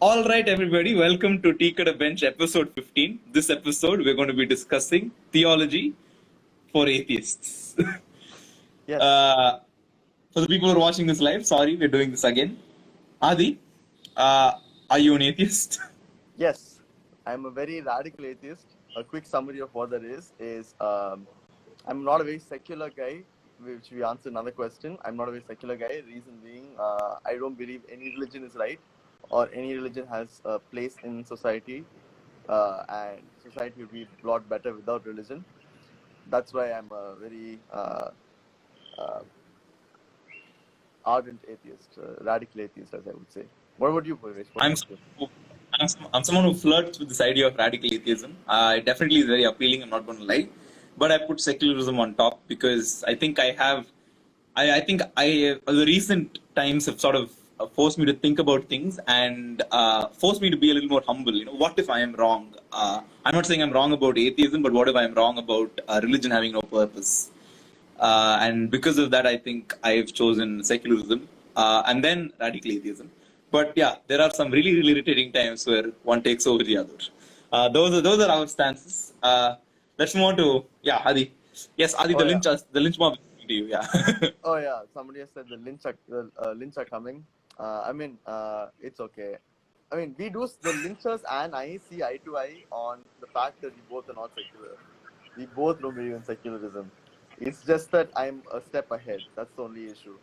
All right, everybody, welcome to Tea Cut a Bench episode 15. This episode, we're going to be discussing theology for atheists. Yes. For the people who are watching this live, sorry, we're doing this again. Adi, are you an atheist? Yes. I'm a very radical atheist. A quick summary of what that is I'm not a very secular guy, which we answer another question. I'm not a very secular guy. Reason being, I don't believe any religion is right or any religion has a place in society, and society would be a lot better without religion. That's why I'm a very ardent atheist, radical atheist, as I would say. What about you, Purvesh? I'm someone who flirts with this idea of radical atheism. It definitely is very appealing, I'm not going to lie. But I put secularism on top because I think the recent times have sort of forced me to think about things and forced me to be a little more humble. You know, what if I am wrong? I'm not saying I'm wrong about atheism, but what if I am wrong about religion having no purpose? And because of that, I think I've chosen secularism and then radical atheism. But yeah, there are some really, really irritating times where one takes over the other. Those are our stances. Let's move on to Adi. Yes, Adi, the lynch mob is coming to you. Yeah. Oh yeah, somebody has said the lynch are coming. It's okay. I mean, we do the lynchers and I see eye to eye on the fact that we both are not secular. We both don't believe in secularism. It's just that I'm a step ahead. That's the only issue.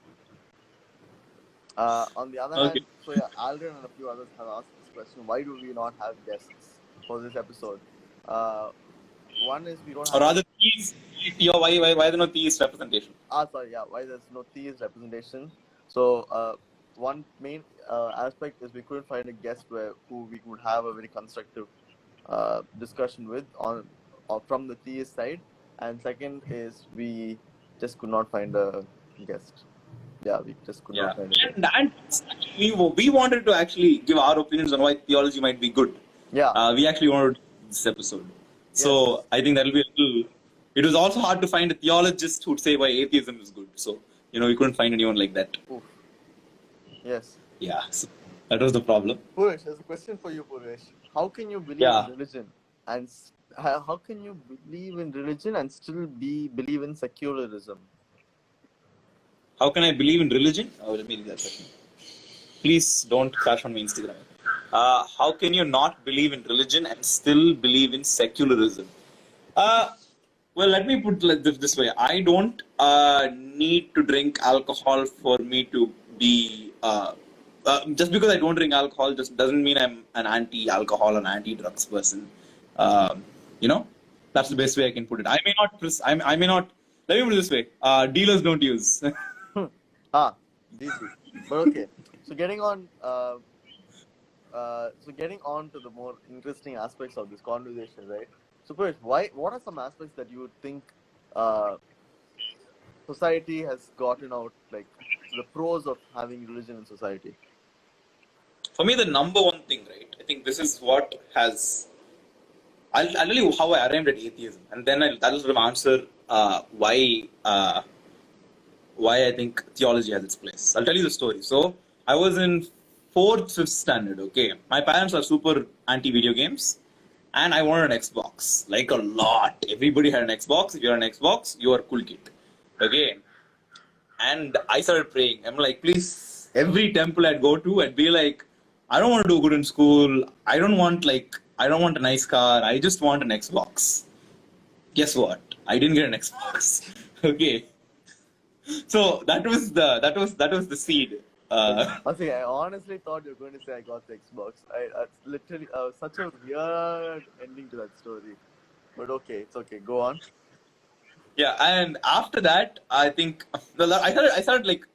On the other hand, so yeah, Aldrin and a few others have asked this question: why do we not have guests for this episode? One is we don't have. Or rather, why there no theist representation? Why there's no theist representation? So one main aspect is we couldn't find a guest who we would have a very constructive discussion with from the theist side, and second is we just could not find a guest. Yeah, we just could not find a guest. And we wanted to actually give our opinions on why theology might be good. Yeah. We actually wanted to do this episode. So yes. I think that'll be a little. It was also hard to find a theologist who'd say why atheism is good. So, we couldn't find anyone like that. Oof. Yes. Yeah, so that was the problem. Purvesh, there's a question for you, Purvesh. How can you believe in religion and how can you believe in religion and still believe in secularism? How can I believe in religion? Let me read that question. Please don't crash on my Instagram. How can you not believe in religion and still believe in secularism? Well, let me put it this way. I don't need to drink alcohol for me to be... just because I don't drink alcohol just doesn't mean I'm an anti-alcohol and anti-drugs person. That's the best way I can put it. I may not... Let me put it this way. Dealers don't use. Easy. But okay. So getting on to the more interesting aspects of this conversation, right? So first, what are some aspects that you think society has gotten out, like the pros of having religion in society? For me, the number one thing, right? I think this is what has... I'll tell you how I arrived at atheism, and then that'll sort of answer why I think theology has its place. I'll tell you the story. So, I was in 4th, 5th standard, okay? My parents are super anti-video games, and I wanted an Xbox. Like a lot. Everybody had an Xbox. If you're an Xbox, you are cool kid. Okay? And I started praying. I'm like, please, every temple I'd go to, I'd be like, I don't want to do good in school. I don't want a nice car. I just want an Xbox. Guess what? I didn't get an Xbox. Okay. So that was the seed. I honestly thought you were going to say I got the Xbox. It's literally such a weird ending to that story. But okay, it's okay. Go on. Yeah, and after that, I think I started like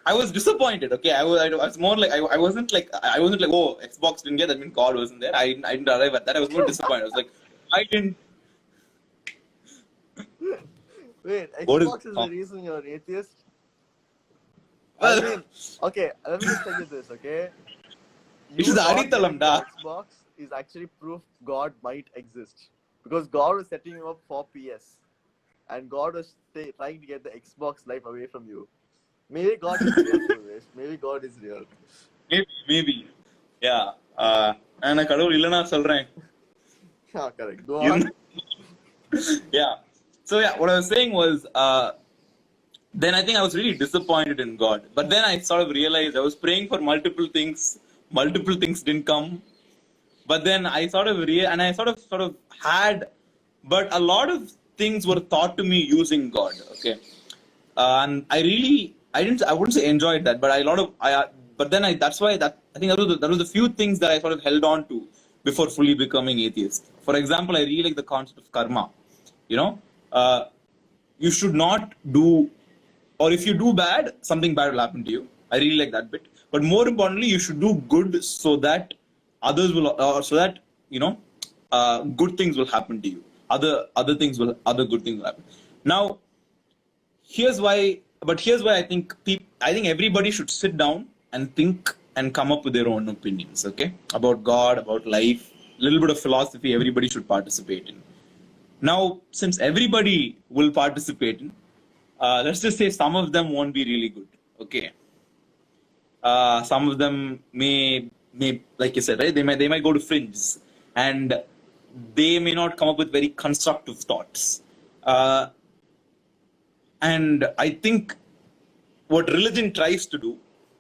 I was disappointed. Okay, I was more like I wasn't like oh, Xbox didn't get that means God wasn't there. I didn't arrive at that. I was more disappointed. I was like, I didn't. Wait, Xbox is the reason you're an atheist? Okay, let me just tell you this, okay? Xbox is actually proof God might exist. Because God was setting you up for PS. And God was trying to get the Xbox life away from you. Maybe God is real, Purvesh. Maybe God is real. Maybe. Yeah. நான் கடவுள் இல்லைன்னா சொல்றேன். Yeah, correct. Go on. Yeah. So yeah, what I was saying was, then I think I was really disappointed in God. But then I sort of realized I was praying for multiple things didn't come. But then I sort of and I sort of had, but a lot of things were taught to me using God. Okay, and I wouldn't say enjoyed that, but but then that's why I think that was the few things that I sort of held on to before fully becoming atheist. For example, I really like the concept of karma. You know, uh, you should not do, or if you do bad, something bad will happen to you. I really like that bit. But more importantly, you should do good so that others will, or so that you know, good things will happen to you. Other good things will happen. Now, here's why I think everybody should sit down and think and come up with their own opinions, okay, about God, about life. A little bit of philosophy everybody should participate in. Now, since everybody will participate in, let's just say some of them won't be really good, okay. Some of them may, like you said, right, they might go to fringe, and they may not come up with very constructive thoughts. And I think what religion tries to do,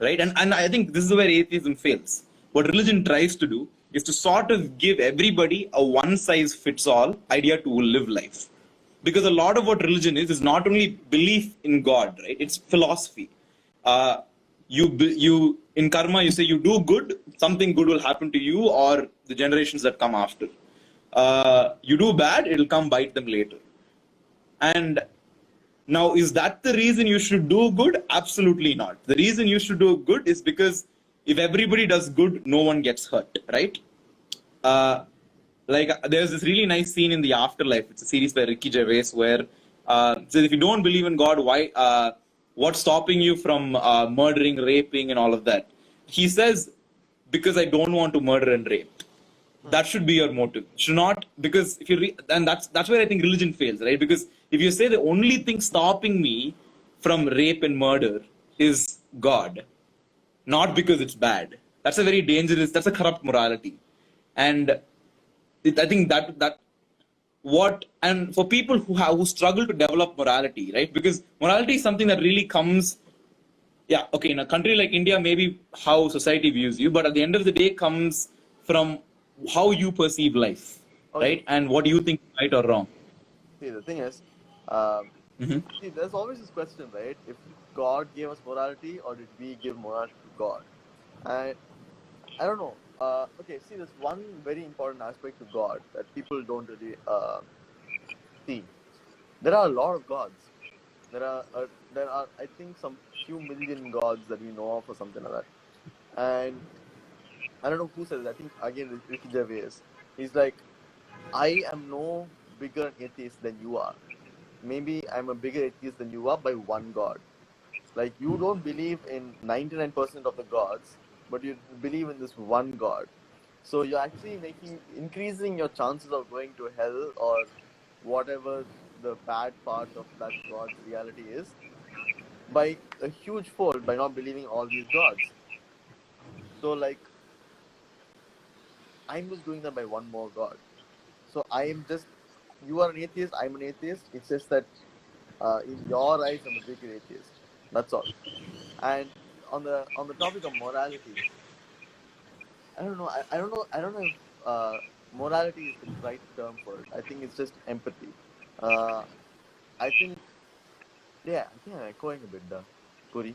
right? And I think this is where atheism fails. What religion tries to do is to sort of give everybody a one size fits all idea to live life. Because a lot of what religion is not only belief in God, right? It's philosophy. Uh, you in karma, you say you do good, something good will happen to you or the generations that come after. You do bad, it'll come bite them later. And now, is that the reason you should do good? Absolutely not. The reason you should do good is because if everybody does good, no one gets hurt, right? Like there's this really nice scene in The Afterlife. It's a series by Ricky Gervais where says if you don't believe in God, why? What's stopping you from murdering, raping, and all of that? He says, because I don't want to murder and rape. That should be your motive. Should not, because if you and that's where I think religion fails, right? Because if you say the only thing stopping me from rape and murder is God, not because it's bad, that's a very dangerous, that's a corrupt morality. And I think that what, and for people who struggle to develop morality, right? Because morality is something that really comes, yeah, okay, in a country like India, maybe how society views you, but at the end of the day comes from how you perceive life, Okay. right? And what you think is right or wrong. See, the thing is, Mm-hmm. see, there's always this question, right? If God gave us morality, or did we give morality to God? And I don't know. Okay, see, there's one very important aspect to God that people don't really see. There are a lot of gods. There are I think some few million gods that we know of or something like that. And I don't know who says it. I think again Ricky Gervais. He's like, I am no bigger atheist than you are. Maybe I'm a bigger atheist than you are by one God. Like you don't believe in 99% of the gods, but you believe in this one God. So you're actually increasing your chances of going to hell or whatever the bad part of that God's reality is by a huge fold by not believing all these gods. So like I'm just doing that by one more God. So I am just, you are an atheist, I'm an atheist. It's just that in your eyes I'm a bigger atheist. That's all. And on the topic of morality, I don't know. I don't know if morality is the right term for it. I think it's just empathy. I think, yeah, I think I'm echoing a bit there. Puri.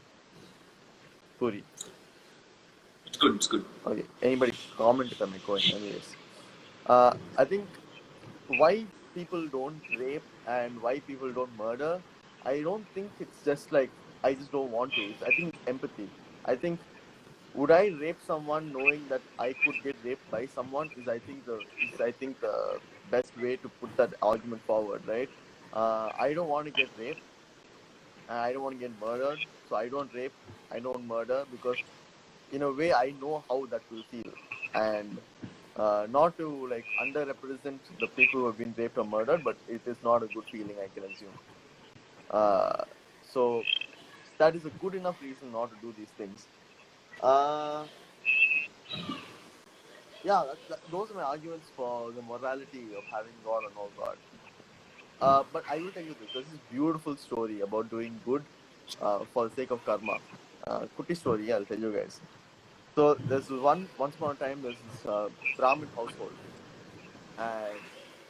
It's good. Okay. Anybody comment if I'm echoing? Anyways, I think why people don't rape and why people don't murder, I don't think it's just like I just don't want to. I think it's empathy. I think, would I rape someone knowing that I could get raped by someone is I think the best way to put that argument forward, right? I don't want to get raped and I don't want to get murdered, so I don't rape, I don't murder, because in a way I know how that will feel. And not to like underrepresent the people who have been raped or murdered, but it is not a good feeling, I can assume. So that is a good enough reason not to do these things. yeah, those are my arguments for the morality of having God or no God. But I will tell you this. There's this beautiful story about doing good for the sake of karma. Kutti story, I'll tell you guys. So there's once upon a time, there's this Brahmin household, and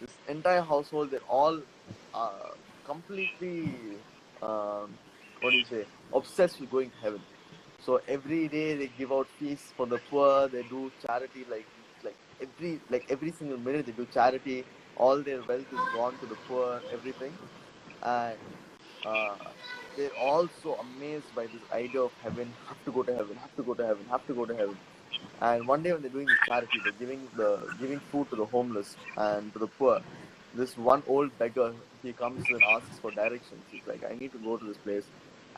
this entire household, they're all uh, completely, what do you say, obsessed with going to heaven. So every day they give out feasts for the poor. They do charity like every single minute they do charity. All their wealth is gone to the poor, everything, and uh, they're all so amazed by this idea of heaven. Have to go to heaven. Have to go to heaven. Have to go to heaven. And one day when they're doing this charity, they're giving food to the homeless and to the poor. This one old beggar, he comes and asks for directions. He's like, I need to go to this place.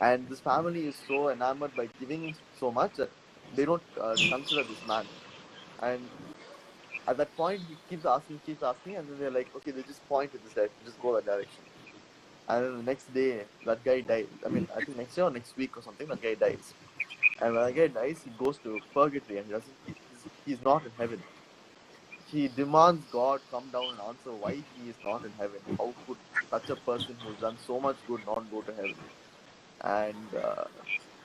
And this family is so enamored by giving so much that they don't consider this man. And at that point, he keeps asking, and then they're like, okay, they just point to this direction, just go that direction. And then the next day, that guy dies. I mean, I think next year or next week or something, that guy dies. And when that guy dies, he goes to purgatory and he's not in heaven. He demands God come down and answer why he is not in heaven. How could such a person who's done so much good not go to heaven? And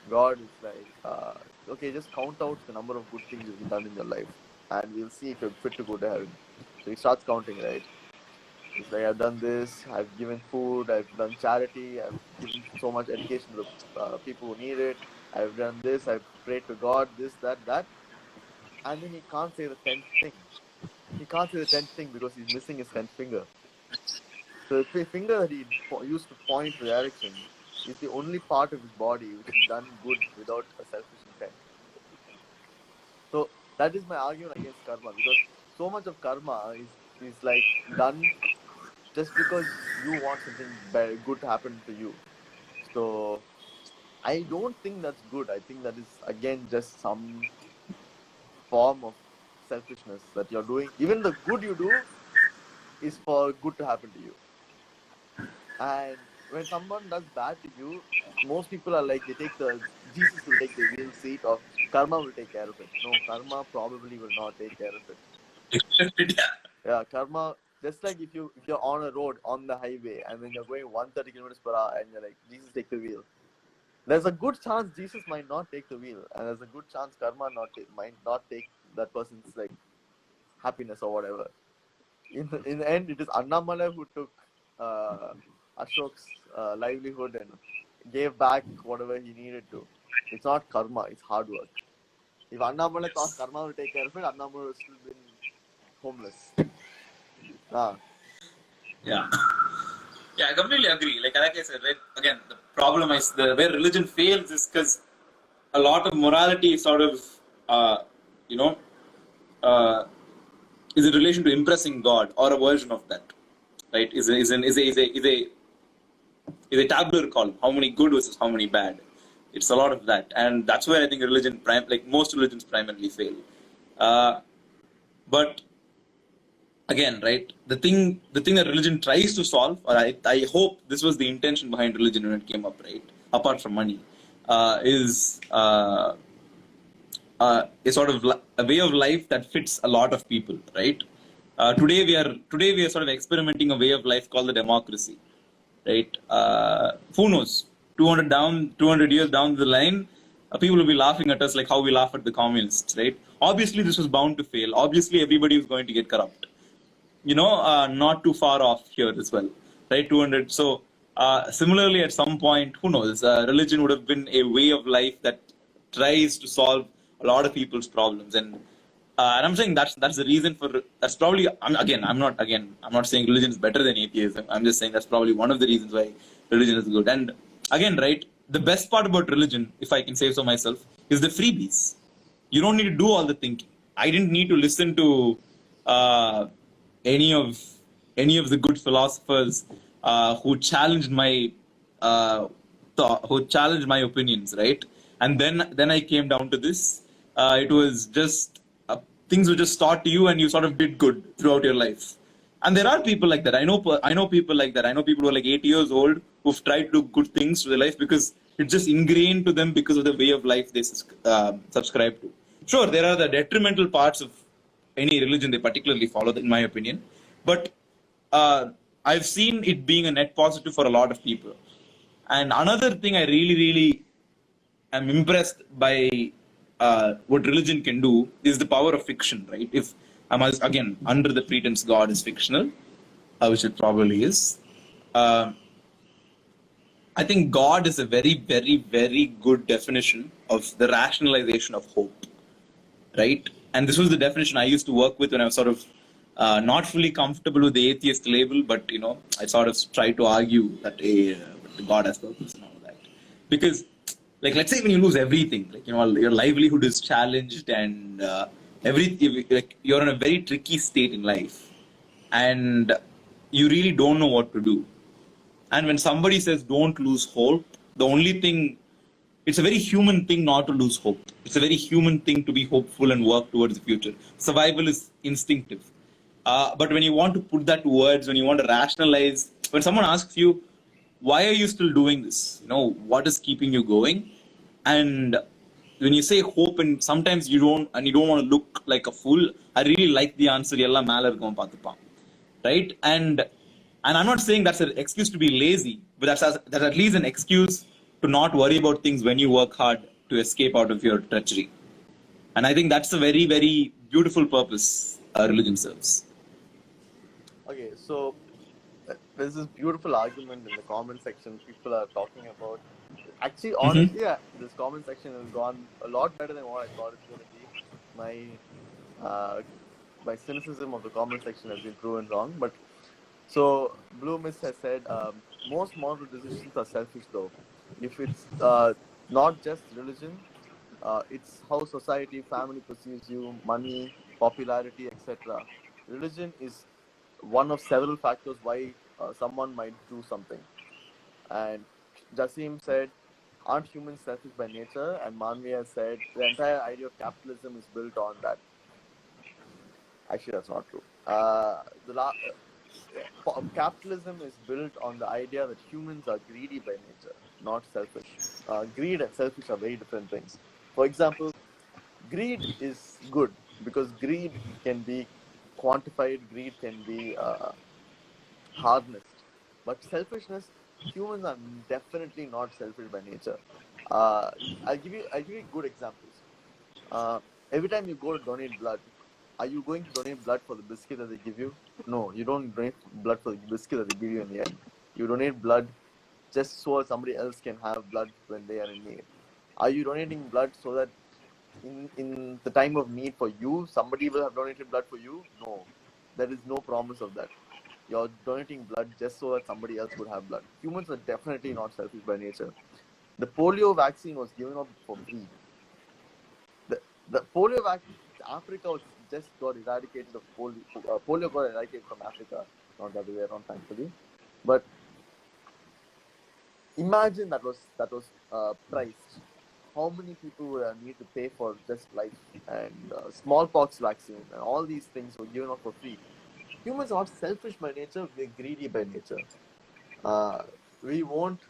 God is like, okay, just count out the number of good things you've done in your life, and we'll see if you're fit to go to heaven. So he starts counting, right? It's like, I've done this, I've given food, I've done charity, I've given so much education to the people who need it, I've done this, I've prayed to God, this, that. And then he can't say the 10th thing. He can't say the 10th thing because he's missing his 10th finger. So the finger that he used to point the direction is the only part of his body which is done good without a selfish intent. So that is my argument against karma, because so much of karma is like done just because you want something good to happen to you. So I don't think that's good. I think that is again just some form of selfishness that you're doing. Even the good you do is for good to happen to you. And when someone does bad to you, most people are like, Jesus will take the wheel seat, or karma will take care of it. No, karma probably will not take care of it. Yeah, karma, just like if you're on a road on the highway and then you're going 130 kilometers per hour and you're like, Jesus, take the wheel. There's a good chance Jesus might not take the wheel, and there's a good chance karma might not take that person's like happiness or whatever. In the end, it is Annamalai who took Ashok's livelihood and gave back whatever he needed to. It's not karma, it's hard work. If Annamalai thought karma will take care of it, Annamalai would still been homeless. Yeah. Yeah, I completely agree. Like I said, right? Again, the problem is where religion fails is because a lot of morality is sort of, you know, is in relation to impressing God or a version of that, right? Is a tabular column. How many good versus how many bad? It's a lot of that, and that's where I think like most religions, primarily fail. But again, right? The thing that religion tries to solve, or I hope this was the intention behind religion when it came up, right? Apart from money, is a sort of a way of life that fits a lot of people, right? Today we are sort of experimenting a way of life called the democracy, right? Who knows? 200 years down the line, people will be laughing at us like how we laugh at the communists, right? Obviously, this was bound to fail. Obviously, everybody was going to get corrupt. Not too far off here as well, right? 200. So, similarly, at some point, who knows? Religion would have been a way of life that tries to solve a lot of people's problems, and I'm saying that's the reason for. That's probably. I'm not saying religion is better than atheism. I'm just saying that's probably one of the reasons why religion is good. And again, right, the best part about religion, if I can say so myself, is the freebies. You don't need to do all the thinking. I didn't need to listen to any of the good philosophers who challenged my opinions, right? And then I came down to this. It was just things were just taught to you, and you sort of did good throughout your life. And there are people like that. I know people like that. I know people who are like 80 years old who've tried to do good things to their life because it's just ingrained to them because of the way of life they subscribe to. Sure, there are the detrimental parts of any religion they particularly follow, in my opinion. But I've seen it being a net positive for a lot of people. And another thing I really, really am impressed by what religion can do is the power of fiction, right? If I'm again under the pretense God is fictional, which it probably is. Uh, I think God is a very, very, very good definition of the rationalization of hope, right? And this was the definition I used to work with when I was sort of not fully comfortable with the atheist label, but I sort of tried to argue that God has purpose and all that. Because, like, let's say when you lose everything, like your livelihood is challenged and like you're in a very tricky state in life, and you really don't know what to do. And when somebody says don't lose hope, the only thing, it's a very human thing not to lose hope. It's a very human thing to be hopeful and work towards the future. Survival is instinctive. But when you want to put that to words, when you want to rationalize, when someone asks you, why are you still doing this? What is keeping you going? And when you say hope, and sometimes you don't want to look like a fool, I really like the answer, Yella Malar right? And I'm not saying that's an excuse to be lazy, but that's at least an excuse to not worry about things when you work hard to escape out of your treachery. And I think that's a very, very beautiful purpose religion serves. Okay, so there's this beautiful argument in the comment section people are talking about. Actually, honestly, this comment section has gone a lot better than what I thought it's going to be. My cynicism of the comment section has been proven wrong. But so Blue Mist has said most moral decisions are selfish, though. If it's not just religion, it's how society, family perceives you, money, popularity, etc. Religion is one of several factors why someone might do something. And Jasim said, aren't humans selfish by nature? And Manvi said, the entire idea of capitalism is built on that. Actually, that's not true. Capitalism is built on the idea that humans are greedy by nature, not selfish. Greed and selfish are very different things. For example, greed is good because greed can be quantified, greed can be harnessed. But selfishness, humans are definitely not selfish by nature. I'll give you good examples. Every time you go to donate blood, are you going to donate blood for the biscuit that they give you? No, you don't donate blood for the biscuit that they give you in the end. You donate blood just so somebody else can have blood when they are in need. Are you donating blood so that in the time of need for you, somebody will have donated blood for you? No, there is no promise of that. You're donating blood just so that somebody else would have blood. Humans are definitely not selfish by nature. The polio vaccine was given up for free. The polio vaccine, Africa was just got eradicated of polio. Polio got eradicated from Africa, not the other way around, thankfully. But imagine that was priced. How many people would need to pay for just life? And smallpox vaccine and all these things were given up for free. Humans are selfish by nature. We're greedy by nature. We won't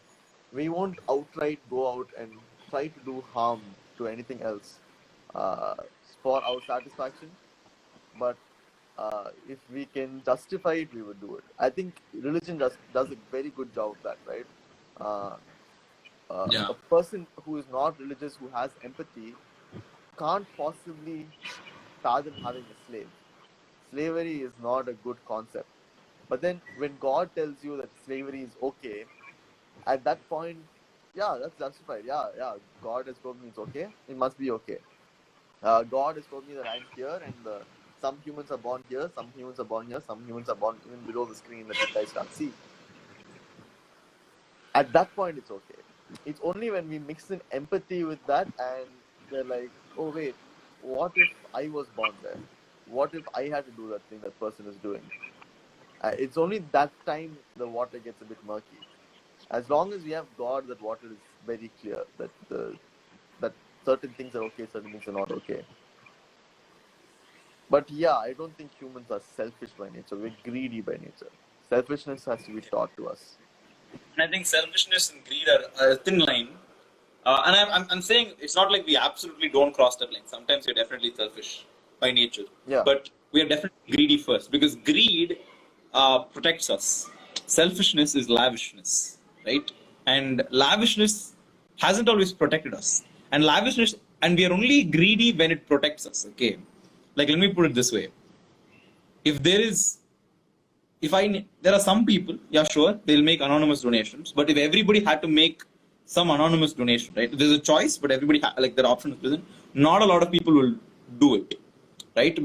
outright go out and try to do harm to anything else for our satisfaction. But if we can justify it, we would do it. I think religion does a very good job of that, right? A person who is not religious, who has empathy, can't possibly fathom having a slave. Slavery is not a good concept. But then when God tells you that slavery is okay, at that point, yeah, that's justified. Yeah, God has told me it's okay. It must be okay. God has told me that I'm here and some humans are born here, some humans are born here, some humans are born even below the screen that you guys can't see. At that point, it's okay. It's only when we mix in empathy with that and they're like, oh wait, what if I was born there? What if I had to do that thing that person is doing? It's only that time the water gets a bit murky. As long as we have God, that water is very clear that that certain things are okay, certain things are not okay. But yeah, I don't think humans are selfish by nature. We're greedy by nature. Selfishness has to be taught to us. And I think selfishness and greed are a thin line. And I'm saying it's not like we absolutely don't cross that line. Sometimes you're definitely selfish by nature. Yeah. But we are definitely greedy first because greed protects us. Selfishness is lavishness, right? And lavishness hasn't always protected us. And lavishness, and we are only greedy when it protects us. Okay, like let me put it this way: if there is if there are some people, yeah, sure, they'll make anonymous donations. But if everybody had to make some anonymous donation, right? There's a choice, but everybody like their option is present. Not a lot of people will do it, right?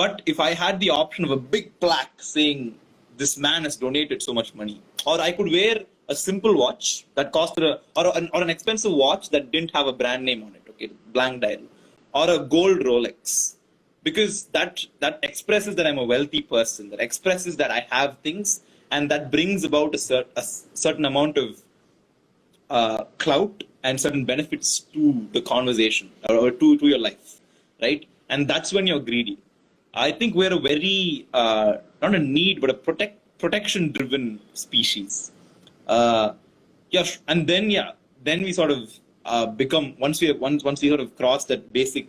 But if I had the option of a big plaque saying this man has donated so much money, or I could wear a simple watch that costed or an expensive watch that didn't have a brand name on it, okay, blank dial, or a gold Rolex, because that expresses that I'm a wealthy person, that expresses that I have things, and that brings about a certain amount of clout and certain benefits to the conversation or to your life, right? And that's when you're greedy. I think we're a very not a need but a protection driven species. Yeah, and then we sort of become once we sort of cross that basic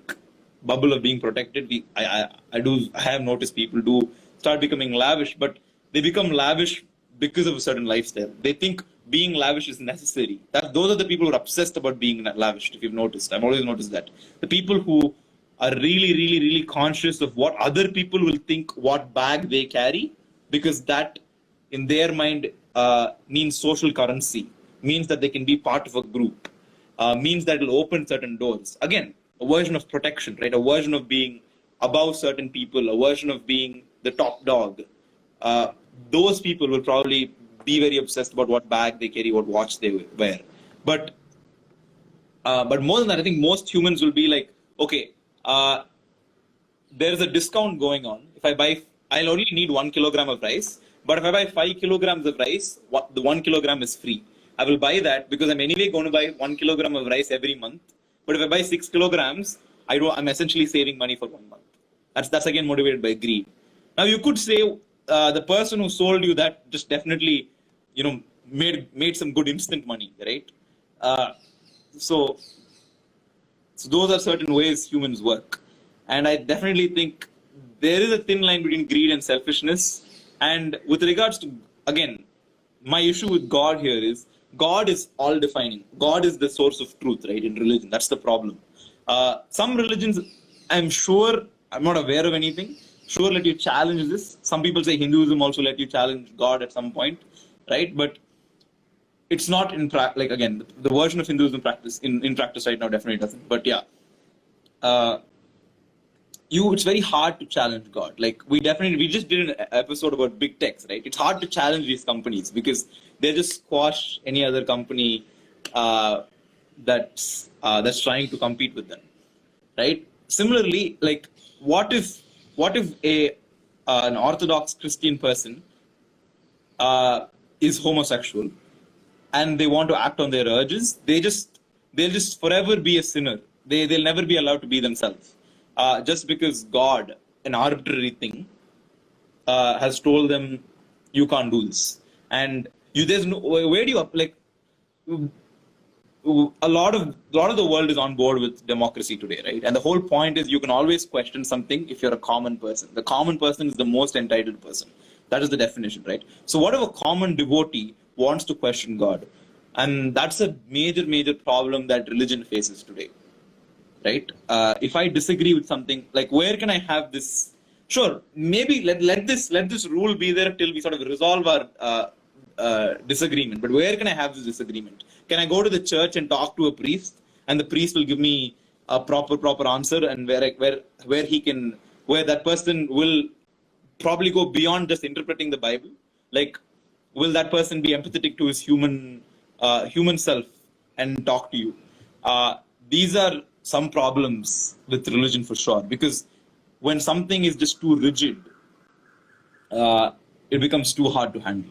bubble of being protected. I have noticed people do start becoming lavish, but they become lavish because of a certain lifestyle. They think being lavish is necessary. Those are the people who are obsessed about being lavish. If you've noticed, I've always noticed that the people who are really, really, really conscious of what other people will think, what bag they carry, because that, in their mind, means social currency, means that they can be part of a group, means that it will open certain doors. Again, a version of protection, right? A version of being above certain people, a version of being the top dog. Those people will probably be very obsessed about what bag they carry, what watch they wear. But more than that, I think most humans will be like, okay, there's a discount going on. If I buy, I'll only need 1 kilogram of rice. But if I buy 5 kilograms of rice, the 1 kilogram is free. I will buy that because I'm anyway going to buy 1 kilogram of rice every month. But if I buy 6 kilograms, I'm essentially saving money for 1 month. That's again motivated by greed. Now you could say the person who sold you that just definitely, made some good instant money, right? So those are certain ways humans work. And I definitely think there is a thin line between greed and selfishness. And with regards to, again, my issue with God here is God is all defining. God is the source of truth, right, in religion. That's the problem. Some religions, I'm sure, I'm not aware of anything, sure let you challenge this. Some people say Hinduism also let you challenge God at some point, right? But it's not in practice. Like, again, the version of Hinduism practice in practice right now definitely doesn't. But yeah, it's very hard to challenge God. Like we just did an episode about big techs, right? It's hard to challenge these companies because they just squash any other company that's trying to compete with them, right? Similarly, like what if an Orthodox Christian person is homosexual and they want to act on their urges? They'll just forever be a sinner. They'll never be allowed to be themselves. Just because God, an arbitrary thing, has told them you can't do this, and there's no where do you like a lot of the world is on board with democracy today, right? And the whole point is you can always question something if you're a common person. The common person is the most entitled person. That is the definition, right? So what if a common devotee wants to question God? And that's a major problem that religion faces today, right? If I disagree with something, like where can I have this? Sure, maybe let this rule be there till we sort of resolve our disagreement. But where can I have this disagreement? Can I go to the church and talk to a priest, and the priest will give me a proper answer, and where that person will probably go beyond just interpreting the Bible? Like, will that person be empathetic to his human self and talk to you? These are some problems with religion for sure, because when something is just too rigid, it becomes too hard to handle.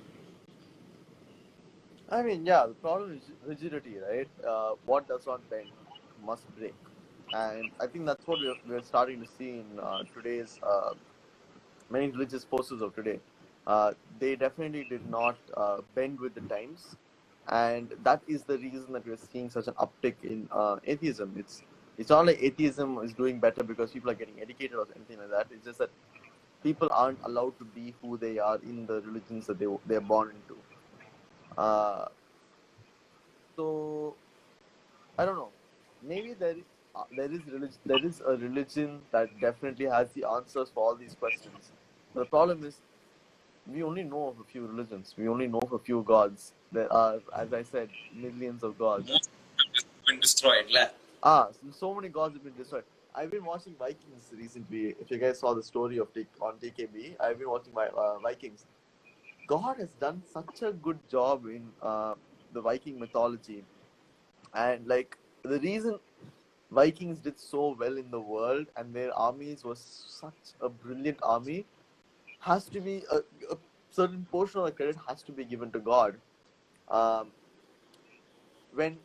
I mean, yeah, the problem is rigidity, right? What does not bend must break. And I think that's what we're starting to see in today's many religious forces of today. They definitely did not bend with the times. And that is the reason that we're seeing such an uptick in atheism. It's not like atheism is doing better because people are getting educated or anything like that. It's just that people aren't allowed to be who they are in the religions that they're born into. So I don't know. Maybe there is a religion that definitely has the answers for all these questions. But the problem is we only know of a few religions. We only know of a few gods. There are, as I said, millions of gods. Most have been destroyed. So many gods have been destroyed. I've been watching Vikings recently. If you guys saw the story of on TKB, I've been watching my Vikings. God has done such a good job in the Viking mythology, and like the reason Vikings did so well in the world and their armies was such a brilliant army has to be a certain portion of the credit has to be given to God. When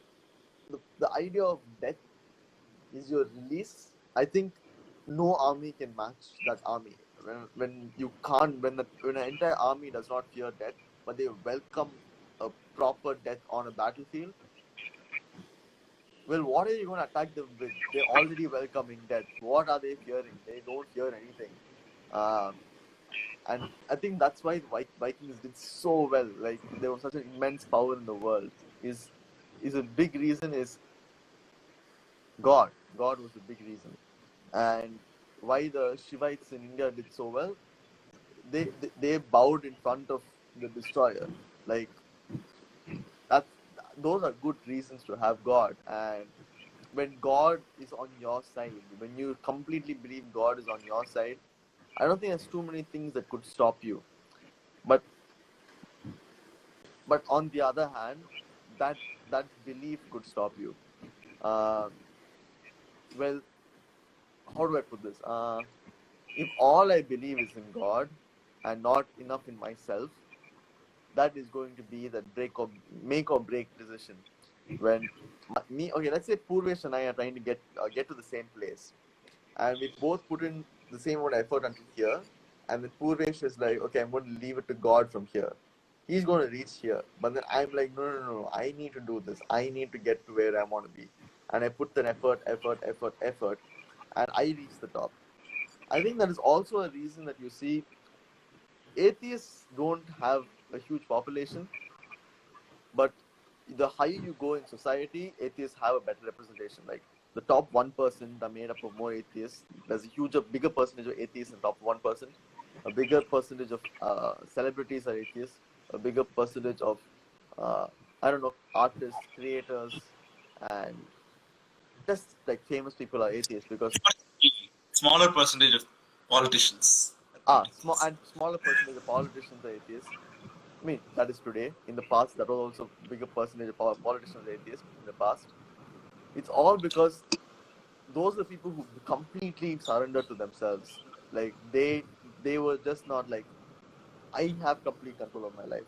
the idea of death is your release, I think no army can match that army. When you can't, when an entire army does not fear death, but they welcome a proper death on a battlefield. Well, what are you going to attack them with? They're already welcoming death. What are they fearing? They don't fear anything. And I think that's why the Vikings did so well. Like there was such an immense power in the world. Is a big reason is God. God was the big reason. And why the Shivites in India did so well? They bowed in front of the destroyer. Like those are good reasons to have God. And when God is on your side, when you completely believe God is on your side, I don't think there's too many things that could stop you. But on the other hand, that belief could stop you. Well, how do I put this? If all I believe is in God and not enough in myself, that is going to be the make or break decision. When let's say Purvesh and I are trying to get to the same place, and we both put in the same amount of effort until here, and then Purvesh is like, okay, I'm going to leave it to God from here. He's going to reach here, but then I'm like, no, I need to do this. I need to get to where I want to be, and I put the effort, and I reach the top. I think that is also a reason that you see atheists don't have a huge population, but the higher you go in society, atheists have a better representation. Like the top 1% are made up of more atheists. There's a bigger percentage of atheists in top 1%. A bigger percentage of celebrities are atheists. A bigger percentage of artists, creators, and just like famous people are atheists because Smaller percentage of politicians. smaller percentage of politicians are atheists. I mean, that is today. In the past, that was also a bigger percentage of politicians are atheists in the past. It's all because those are the people who completely surrendered to themselves. Like they were just not like, I have complete control of my life.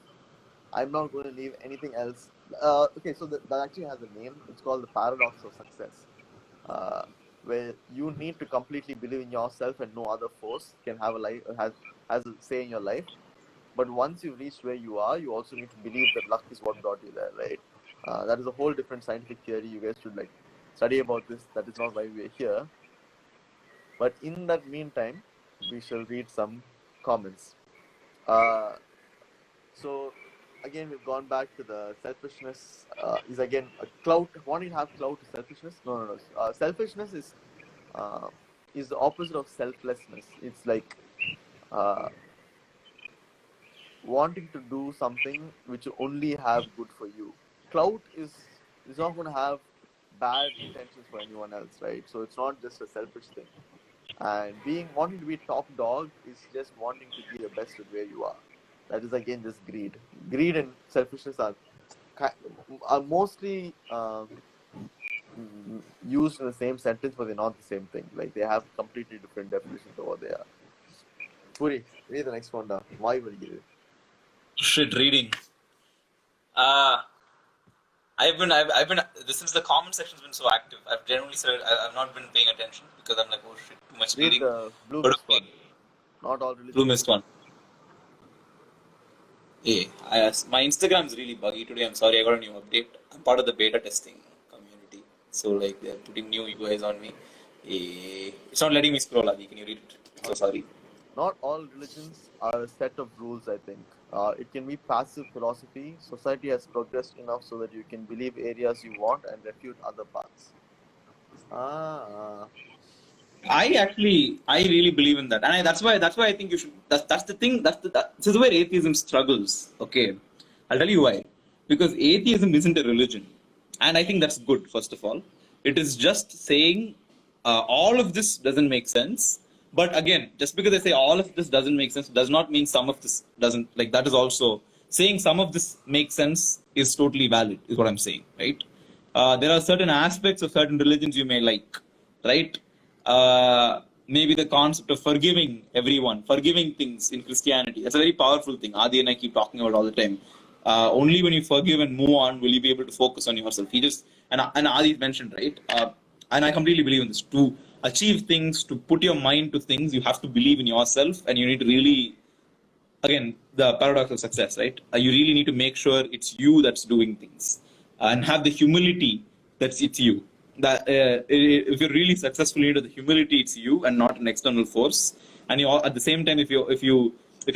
I'm not going to leave anything else. Okay, so that actually has a name. It's called the paradox of success, where you need to completely believe in yourself and no other force can have has a say in your life. But once you've reached where you are, you also need to believe that luck is what brought you there, right? That is a whole different scientific theory. You guys should like study about this. That is not why we're here. But in that meantime, we shall read some comments. So again, we've gone back to the selfishness. Is again a clout. Wanting to have clout is selfishness? No. Selfishness is the opposite of selflessness. It's like wanting to do something which will only have good for you. Clout is not going to have bad intentions for anyone else, right? So it's not just a selfish thing. And wanting to be top dog is just wanting to be the best at where you are. That is again just greed. Greed and selfishness are mostly used in the same sentence, but they're not the same thing. Like they have completely different definitions of what they are. Puri, read the next one down. Why will you? Shit, reading. I've been. Since the comment section's been so active, I've generally said I've not been paying attention because I'm like, oh shit, too much reading. Read the Blue Mist one. Not all religions. Blue Mist one. Hey, my Instagram is really buggy today. I'm sorry, I got a new update. I'm part of the beta testing community, So like they're putting new UIs on me. It's not letting me scroll. Adi, can you read it? So sorry. Not all religions are a set of rules, I think. It can be passive philosophy. Society has progressed enough so that you can believe areas you want and refute other paths. Ah, I really believe in that, and that's why I think you should. That's the thing. This is where atheism struggles. Okay, I'll tell you why. Because atheism isn't a religion, and I think that's good. First of all, it is just saying all of this doesn't make sense. But again, just because I say all of this doesn't make sense does not mean some of this doesn't. Like that is also saying some of this makes sense is totally valid. Is what I'm saying, right? There are certain aspects of certain religions you may like, right? Maybe the concept of forgiving everyone, forgiving things in Christianity. That's a very powerful thing. Adi and I keep talking about all the time. Only when you forgive and move on will you be able to focus on yourself. He just and Adi mentioned, right, and I completely believe in this. To achieve things, to put your mind to things, you have to believe in yourself, and you need to really, again, the paradox of success, right? You really need to make sure it's you that's doing things, and have the humility that's it's you. That if you're really successful, you need the humility it's you and not an external force. And you at the same time, if you're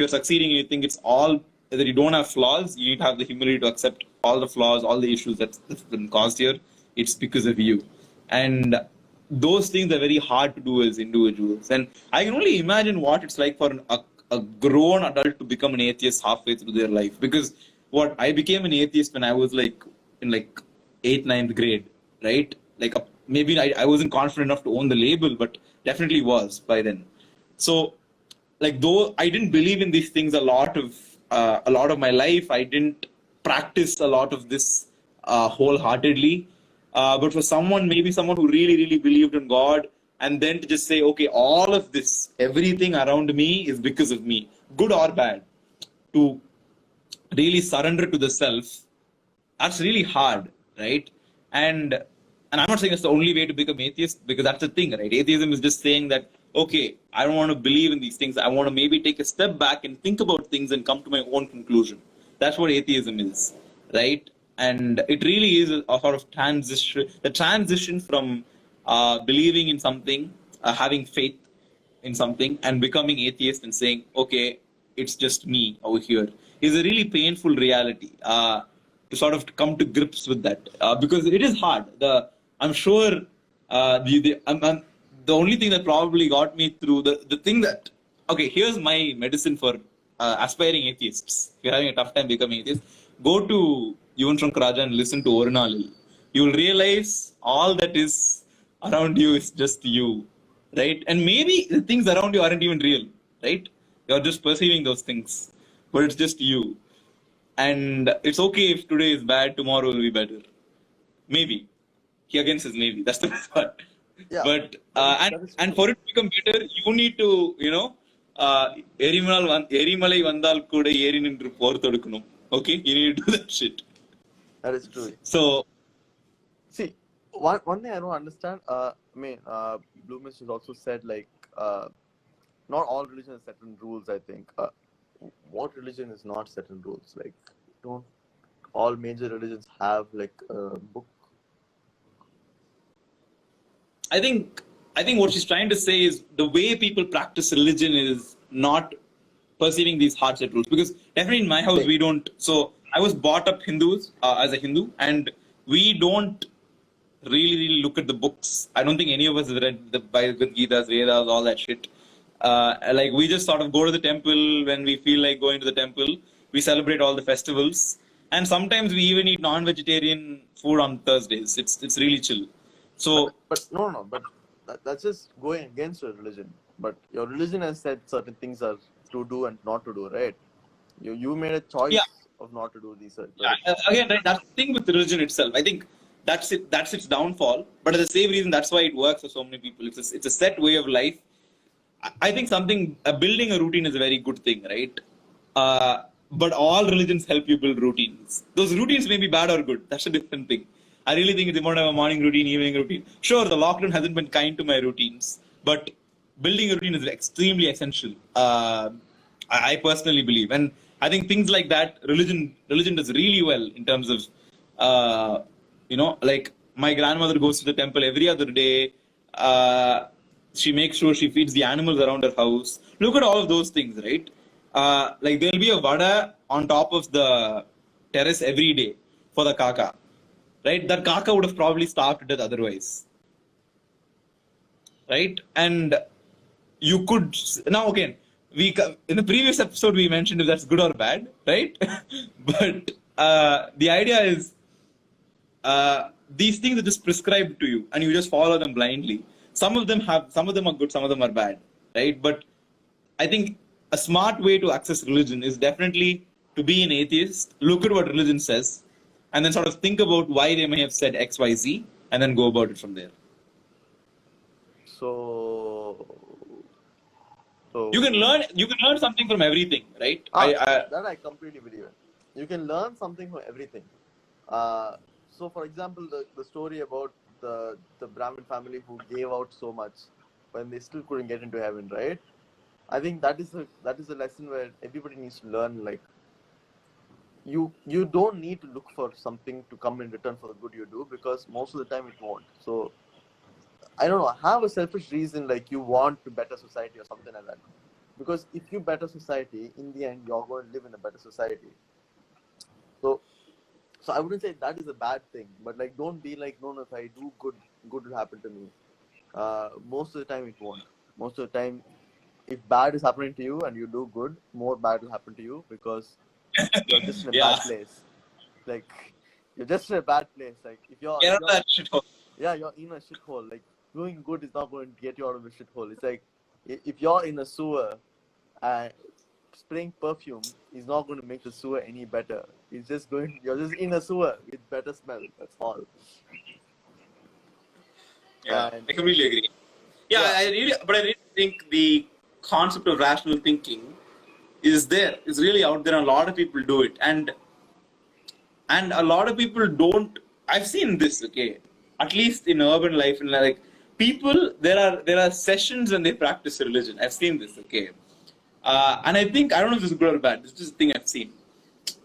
succeeding, and you think it's all that you don't have flaws. You need to have the humility to accept all the flaws, all the issues that's been caused here. It's because of you, and those things are very hard to do as individuals. And I can only imagine what it's like for a grown adult to become an atheist halfway through their life. Because what I became an atheist when I was like in like 8th, 9th grade, right? Like maybe I wasn't confident enough to own the label, but definitely was by then. So like though I didn't believe in these things a lot of my life, I didn't practice a lot of this wholeheartedly. But for someone, maybe someone who really, really believed in God, and then to just say, okay, all of this, everything around me is because of me, good or bad, to really surrender to the self, that's really hard, right? And I'm not saying that's the only way to become atheist, because that's the thing, right? Atheism is just saying that, okay, I don't want to believe in these things. I want to maybe take a step back and think about things and come to my own conclusion. That's what atheism is, right? And it really is a sort of transition from believing in something, having faith in something, and becoming atheist and saying, okay, it's just me over here, is a really painful reality. To sort of come to grips with that, because it is hard. I'm sure the only thing that probably got me through the thing that, okay, here's my medicine for aspiring atheists. If you're having a tough time becoming atheist, go to Yuvan Shankar Raja and listen to Oranalil. You will realize all that is around you is just you, right? And maybe the things around you aren't even real, right? You're just perceiving those things, but it's just you. And it's okay if today is bad, tomorrow will be better. Maybe. He again says maybe. That's the best part. yeah, But that is and true. for it to become better, you need to, எரிமலை வந்தால் கூட ஏறி நின்று போர் தொடுக்கணும். Okay, you need to do that shit. That is true. So See, one thing I don't understand. Blue Mist has also said like, not all religions set in rules. I think. What religion is not set in rules? Like, don't all major religions have like a book? I think what she's trying to say is the way people practice religion is not perceiving these hard set rules. Because definitely in my house we don't. So I was brought up Hindus as a Hindu, and we don't really look at the books. I don't think any of us have read the Bhagavad Gita, Vedas, all that shit. Like we just sort of go to the temple when we feel like going to the temple. We celebrate all the festivals, and sometimes we even eat non-vegetarian food on Thursdays. It's really chill. So But no. But that's just going against your religion. But your religion has said certain things are to do and not to do, right? You made a choice yeah, of not to do these. Right? again, right, that's the thing with religion itself. I think that's it. That's its downfall. But at the same reason, that's why it works for so many people. It's a set way of life. I think building a routine is a very good thing, right? But all religions help you build routines. Those routines may be bad or good. That's a different thing. I really think it's important to have a morning routine, evening routine. Sure, the lockdown hasn't been kind to my routines, but building a routine is extremely essential. I personally believe, and I think things like that, religion does really well in terms of, like My grandmother goes to the temple every other day. She makes sure she feeds the animals around her house. Look at all of those things, right? Like there'll be a vada on top of the terrace every day for the kaka, right? That kaka would have probably starved to death otherwise, right? And you could now again in the previous episode we mentioned if that's good or bad, right? But the idea is these things are just prescribed to you and you just follow them blindly. Some of them are good, some of them are bad, right? But I think a smart way to access religion is definitely to be an atheist, look at what religion says, and then sort of think about why they may have said XYZ, and then go about it from there. So, You can learn something from everything, right? that I completely believe in. You can learn something from everything. So, for example, the story about the Brahmin family who gave out so much when they still couldn't get into heaven, right? I think that is a lesson where everybody needs to learn. Like, you don't need to look for something to come in return for the good you do, because most of the time it won't. So I don't know, have a selfish reason, like you want to better society or something like that. Because if you better society, in the end you're going to live in a better society. So I wouldn't say that is a bad thing, but like don't be like, no, if I do good will happen to me. Most of the time it won't. Most of the time, if bad is happening to you and you do good, more bad will happen to you, because you're just in a Yeah. bad place. Like, you're just in a bad place. Like, Get out of that shithole. yeah, you're in a shithole. Like, doing good is not going to get you out of a shithole. It's like, if you're in a sewer and spraying perfume is not going to make the sewer any better. You're just in a sewer with better smell. That's all. Yeah, And I completely agree. Yeah, but I really think the concept of rational thinking is there. It's really out there, and a lot of people do it, and a lot of people don't. I've seen this, okay, at least in urban life, and like people, there are sessions when they practice religion. I've seen this, okay, and I think I don't know if this is good or bad. This is just a thing I've seen.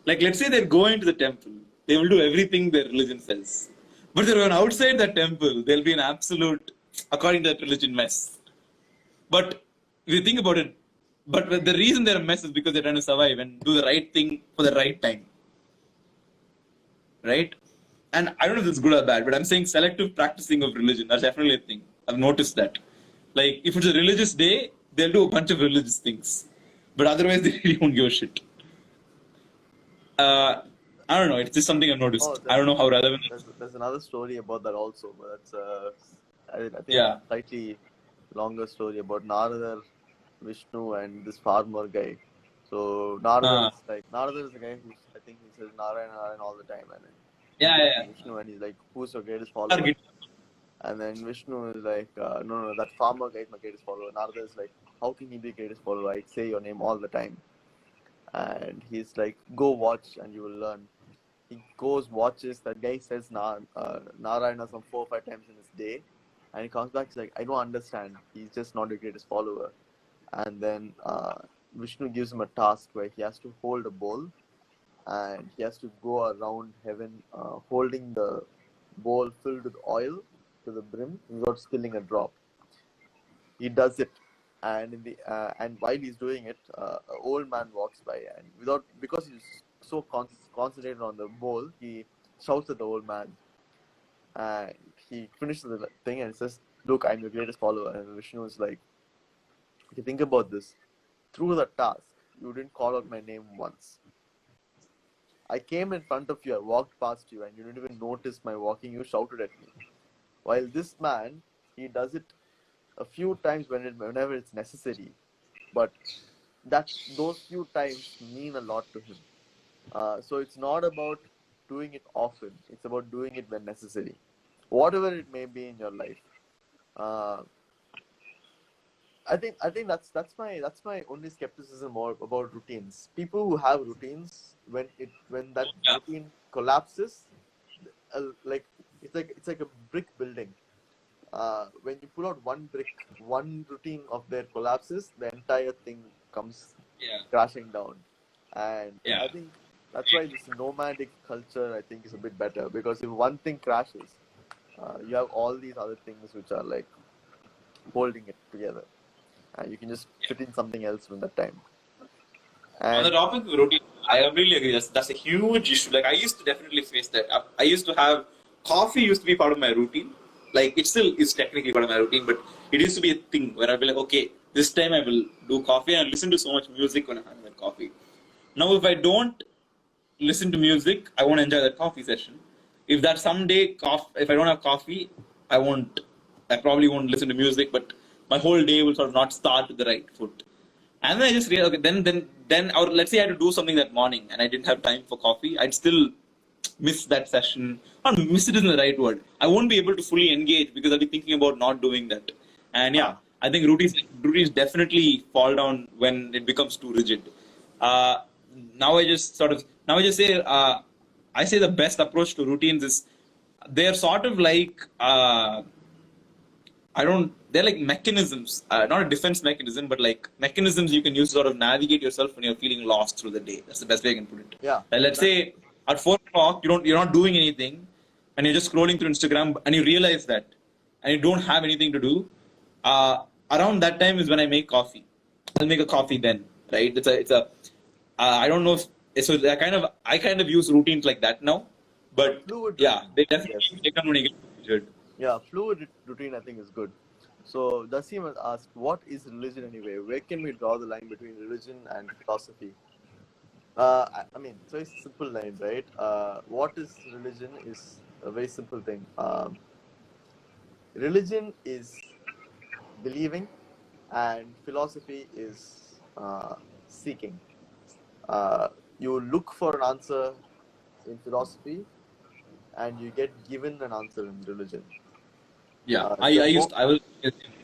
Like, let's say they're going to the temple, they will do everything their religion says. But they're outside the temple, there'll be an absolute, according to that religion, mess. But if you think about it, but the reason they're a mess is because they're trying to survive and do the right thing for the right time. Right? And I don't know if this is good or bad, but I'm saying selective practicing of religion. That's definitely a thing. I've noticed that. Like, if it's a religious day, they'll do a bunch of religious things. But otherwise, they really don't give a shit. I don't know. It's just something I've noticed. I don't know how relevant it is. There's another story about that also, but that's I think Yeah. a slightly longer story about Narada, Vishnu, and this farmer guy. So Narada is the guy who's, I think he says Narayana, Narayana all the time, and then Yeah. Vishnu, and he's like, who's your greatest follower? And then Vishnu is like, no, that farmer guy is my greatest follower. Narada is like, how can he be greatest follower? I say your name all the time. And he's like, go watch and you will learn. He goes, watches, that guy says Narayana some 4 or 5 times in his day. And he comes back, he's like, I don't understand. He's just not the greatest follower. And then Vishnu gives him a task where he has to hold a bowl and he has to go around heaven holding the bowl filled with oil to the brim without spilling a drop. He does it, and and while he's doing it, an old man walks by, and because he's so concentrated on the bowl, he shouts at the old man, and he finishes the thing and says, "Look, I'm your greatest follower." And Vishnu is like, "If you think about this, through the task, you didn't call out my name once. I came in front of you, I walked past you, and you didn't even notice my walking. You shouted at me. While this man, he does it a few times whenever it's necessary, but those few times mean a lot to him. So it's not about doing it often; it's about doing it when necessary, whatever it may be in your life." I think that's my only skepticism more about routines. People who have routines, when that routine collapses, like it's like a brick building. When you pull out one brick, one routine of their collapses, the entire thing comes crashing down. And I think that's why this nomadic culture, I think, is a bit better, because if one thing crashes, You have all these other things which are like holding it together, and you can just fit in something else from that time. On the And topic of routine, I completely agree. That's a huge issue. Like I used to definitely face that. I used to have coffee used to be part of my routine. Like it still is technically part of my routine, but it used to be a thing where I'd be like, okay, this time I will do coffee and I listen to so much music when I'm having that coffee. Now, if I don't listen to music, I won't enjoy that coffee session. If that someday if I don't have coffee, I won't. I probably won't listen to music, but my whole day will sort of not start with the right foot. And then I just realized, okay, then, or let's say I had to do something that morning and I didn't have time for coffee, I'd still miss that session. Not miss it isn't the right word. I won't be able to fully engage because I'll be thinking about not doing that. And yeah, I think routines definitely fall down when it becomes too rigid. Uh, now I just say, I say the best approach to routines is they're sort of like, they're like mechanisms, not a defense mechanism, but like mechanisms you can use to sort of navigate yourself when you're feeling lost through the day. That's the best way I can put it. yeah, Let's say at 4 o'clock, you're not doing anything and you're just scrolling through Instagram and you realize that and you don't have anything to do. Around that time is when I make coffee. I'll make a coffee then, right? I don't know so I kind of use routines like that now, but fluid yeah, routine. they definitely Yes. take on when you get rigid. Yeah, fluid routine I think is good. So Dasim has asked, what is religion anyway? Where can we draw the line between religion and philosophy? I mean, so it's a simple line, right? What is religion is a very simple thing. Religion is believing, and philosophy is seeking. You look for an answer in philosophy, and you get given an answer in religion. Yeah, The I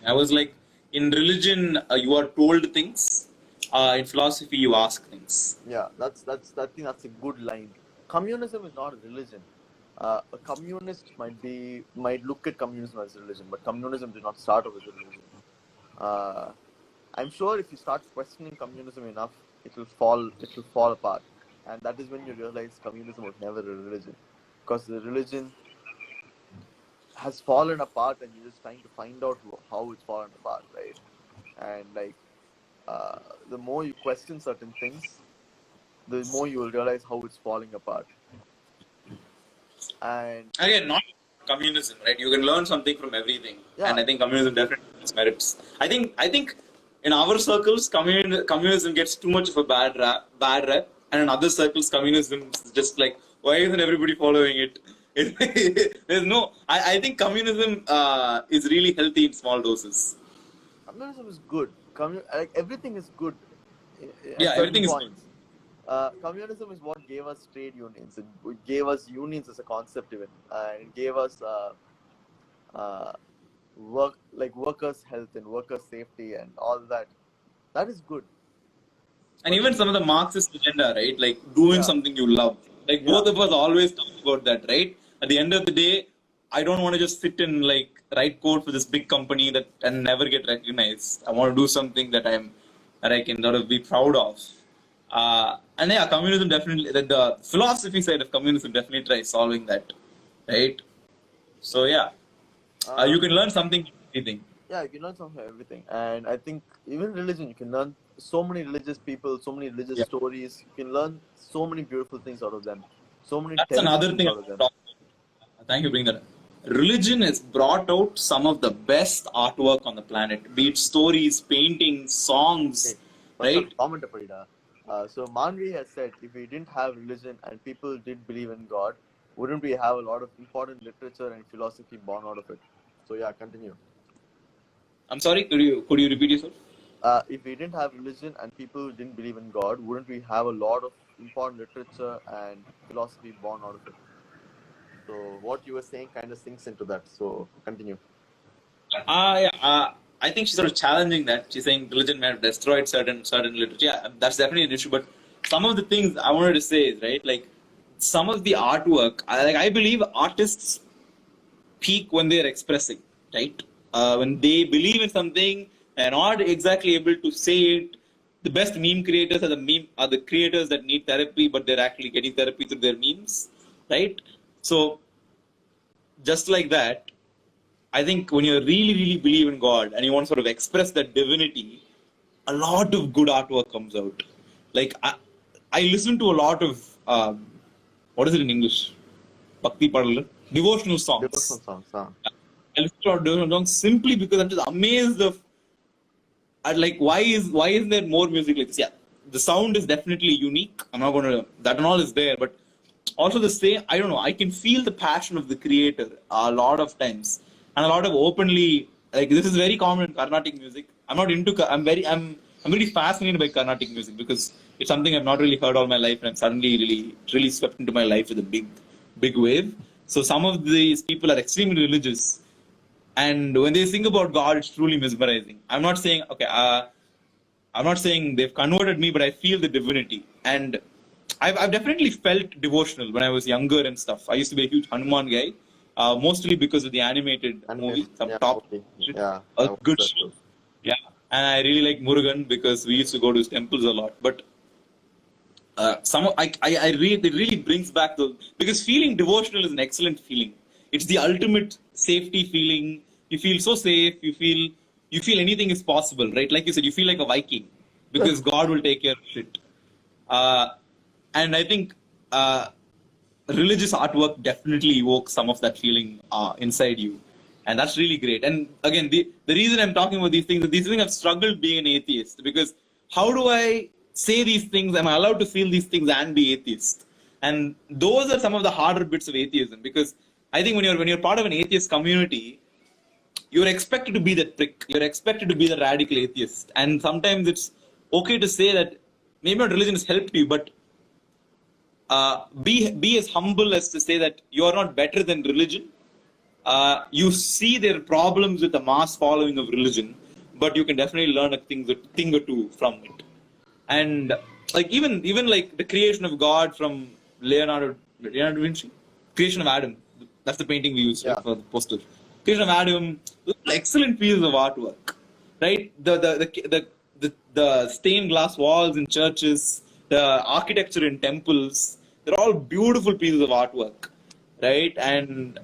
I was like in religion you are told things, in philosophy you ask things. Yeah, I think that's a good line. Communism is not a religion. A communist might look at communism as a religion, but communism did not start off as a religion. I'm sure if you start questioning communism enough, it will fall apart, and that is when you realize communism was never a religion, because the religion has fallen apart, and you're just trying to find out how it's fallen apart, right? And like the more you question certain things, the more you will realize how it's falling apart. And Again, not communism, right? You can learn something from everything, yeah, and I think communism definitely has merits. I think in our circles, communism gets too much of a bad rep, and in other circles, communism is just like, why isn't everybody following it? There's no. I think communism is really healthy in small doses. communism is good. Like everything is good at Yeah, certain everything is. points. Communism is what gave us trade unions. It gave us unions as a concept even. It gave us workers' health and workers' safety and all that. That is good. And But even some of the Marxist agenda, right? Like doing yeah, something you love. Like yeah, both of us always talk about that, right? At the end of the day, I don't want to just sit and like write code for this big company that and never get recognized. I want to do something that I can sort of be proud of. And yeah, communism definitely the philosophy side of communism definitely tries solving that, right? So yeah, uh, you can learn something from anything. yeah. You can learn something from everything, and I think even religion, you can learn so many religious people, so many religious Yeah, stories. You can learn so many beautiful things out of them, so many that's terrible another things thing I out of want to them. talk about. Thank you for bringing that up. Religion has brought out some of the best artwork on the planet, be it stories, paintings, Okay, songs, first of right? all, comment Parida. So Manvi has said, if we didn't have religion and people did believe in God, wouldn't we have a lot of important literature and philosophy born out of it? So yeah, continue. I'm sorry, could you repeat yourself? If we didn't have religion and people didn't believe in God, wouldn't we have a lot of important literature and philosophy born out of it? So what you were saying kind of sinks into that. So continue. Yeah, I think she's sort of challenging that. She's saying religion may have destroyed certain literature. Yeah, that's definitely an issue. But some of the things I wanted to say is right, like some of the artwork. I believe artists peak when they're expressing, right? When they believe in something and not exactly able to say it. The best meme creators are the creators that need therapy, but they're actually getting therapy through their memes, right? So just like that, I think when you really, really believe in God and you want to sort of express that divinity, a lot of good artwork comes out. Like I listen to a lot of what is it in English? Bhakti Padal, devotional Devotional songs. songs, huh? I listen to a lot of devotional songs simply because I'm just amazed of like why is there more music like this? Yeah, the sound is definitely unique. I'm not gonna that and all is there, but also the same. I don't know. I can feel the passion of the creator a lot of times, and a lot of openly like this is very common in Carnatic music. I'm not into. I'm really fascinated by Carnatic music because it's something I've not really heard all my life, and I'm suddenly really swept into my life with a big wave. So some of these people are extremely religious, and when they sing about God, it's truly mesmerizing. I'm not saying they've converted me, but I feel the divinity. And I've definitely felt devotional when I was younger and stuff. I used to be a huge Hanuman guy, mostly because of the animated movie, Animation, some yeah, top movie. shit, Yeah, a I watched good that shit. too. Yeah. And I really like Murugan because we used to go to his temples a lot. But it really brings back the because feeling devotional is an excellent feeling. It's the ultimate safety feeling. You feel so safe. You feel anything is possible, right? Like you said, you feel like a Viking because God will take care of it. Uh, and I think religious artwork definitely evokes some of that feeling inside you, and that's really great. And again, the reason I'm talking about these things is these things I've struggled being an atheist because how do I say these things? Am I allowed to feel these things and be atheist? And those are some of the harder bits of atheism because I think when you're part of an atheist community, you're expected to be that prick. You're expected to be the radical atheist, and sometimes it's okay to say that maybe not religion has helped you, but be as humble as to say that you are not better than religion. You see their problems with the mass following of religion, but you can definitely learn thing or two from it. And like even like the creation of God from Leonardo da Vinci, creation of Adam. That's the painting we use right Yeah, for the poster. Creation of Adam, excellent pieces of artwork, right? The stained glass walls in churches, the architecture in temples, they're all beautiful pieces of artwork, right? And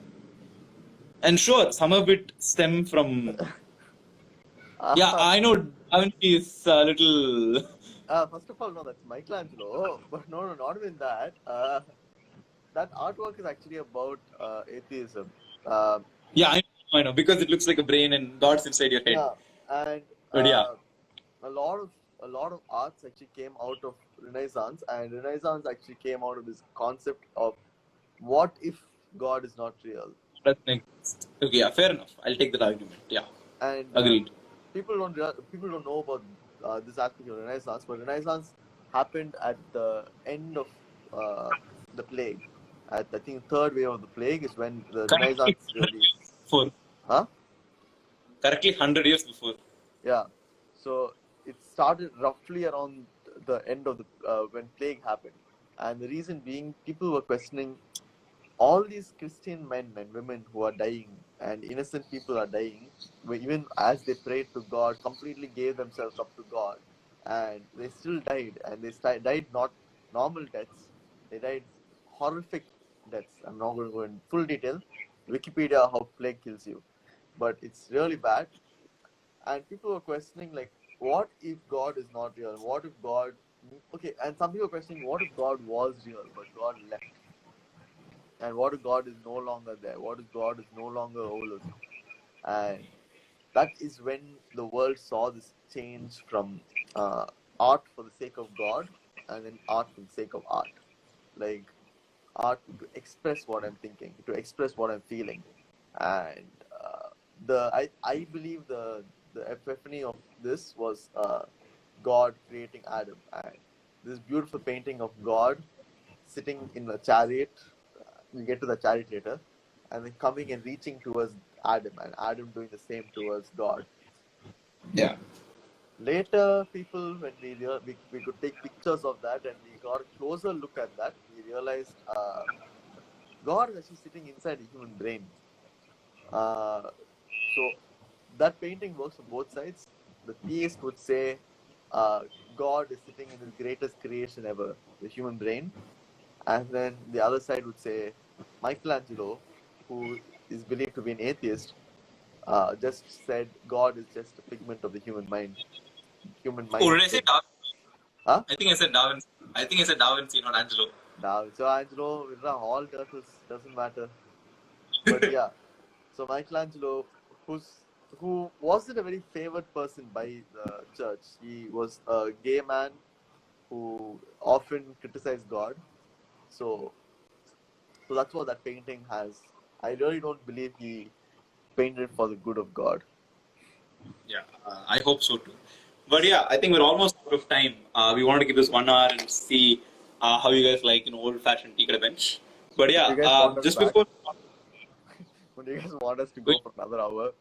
sure, some of it stem from yeah, uh, I know Da Vinci is a little first of all, no, that's Michelangelo, but no, not even that. That artwork is actually about atheism. Uh, yeah, I know because it looks like a brain and dots inside your head. yeah, and But yeah, a lot of arts actually came out of Renaissance, and Renaissance actually came out of this concept of what if God is not real, that's next. Okay, yeah, fair enough. I'll take that argument. Yeah, and agreed. people don't know about this aspect of Renaissance, but Renaissance happened at the end of uh, the plague. At I think third wave of the plague is when the Correctly, Renaissance 100 really, years before. huh? Correctly, 100 years before. Yeah. So it started roughly around the end of the when plague happened, and the reason being people were questioning all these Christian men and women who are dying and innocent people are dying, even as they prayed to God, completely gave themselves up to God, and they still died, and they died not normal deaths, they died horrific deaths. I'm not going to go in full detail. Wikipedia how plague kills you, but it's really bad, and people were questioning like, what if God is not real? What if God? Okay, and some people were questioning, what if God was real but God left? And what if God is no longer there? What if God is no longer overlooking? And that is when the world saw this change from uh, art for the sake of God, and then art for the sake of art. Like art to express what I'm thinking, to express what I'm feeling. And I believe the epiphany of this was God creating Adam, and this beautiful painting of God sitting in a chariot. We'll get to the chariot later, and then coming and reaching towards Adam, and Adam doing the same towards God. Yeah, Later, people, when we could take pictures of that and we got a closer look at that, we realized God is actually sitting inside a human brain. Uh, so that painting works on both sides. The theist would say God is sitting in his greatest creation ever, the human brain. And then the other side would say Michelangelo, who is believed to be an atheist, just said God is just a figment of the human mind. Human Oh, mind. did I say Darwin? Huh? I think I said Darwin. I think I said Da Vinci, not Angelo. Now, so Angelo, all turtles doesn't matter. But yeah, so Michelangelo, who wasn't a very favored person by the church. He was a gay man who often criticized God. So that's what that painting has. I really don't believe he painted for the good of God. Yeah, I hope so too. But yeah, I think we're almost out of time. We wanted to give this 1 hour and see how you guys like old-fashioned tea at a bench. But yeah, You guys want us just back? before. When you guys want us to go for another hour?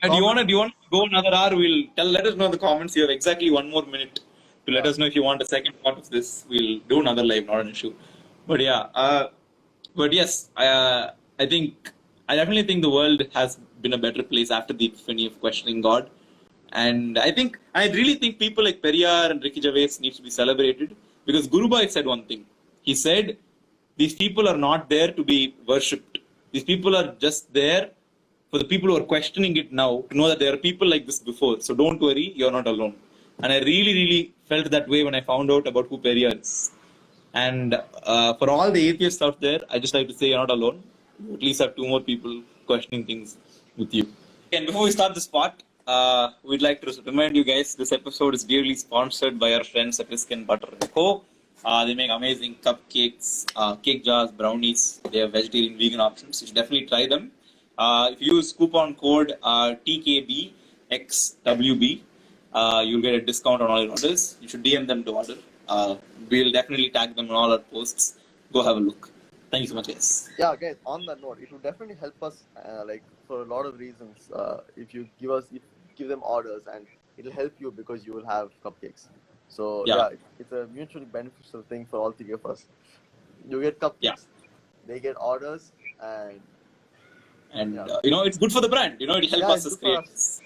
Do you want to go another hour? Let us know in the comments. You have exactly 1 more minute to let us know if you want a second part of this. We'll do another live, not an issue. But yeah, but yes, I definitely think the world has been a better place after the epiphany of questioning God. And I really think people like Periyar and Ricky Gervais needs to be celebrated, because Gurubai said one thing. He said, these people are not there to be worshipped. These people are just there for the people who are questioning it now to know that there are people like this before. So don't worry, you're not alone. And I really, really felt that way when I found out about who Periyar is. And for all the atheists out there, I just like to say you're not alone. You at least have 2 more people questioning things with you. And before we start this part, we'd like to remind you guys this episode is dearly sponsored by our friends at Whisk and Butter & Co. They make amazing cupcakes, cake jars, brownies. They have vegetarian, vegan options. You should definitely try them. If you use coupon code TKBXWB, you'll get a discount on all your orders. You should DM them to order. We'll definitely tag them in all our posts. Go have a look. Thank you so much, guys. Yeah, guys. On that note, it will definitely help us, for a lot of reasons. If you give them orders, and it'll help you because you will have cupcakes. So yeah, it's a mutually beneficial thing for all 3 of us. You get cupcakes, they get orders, and it's good for the brand. It'll help us as creators.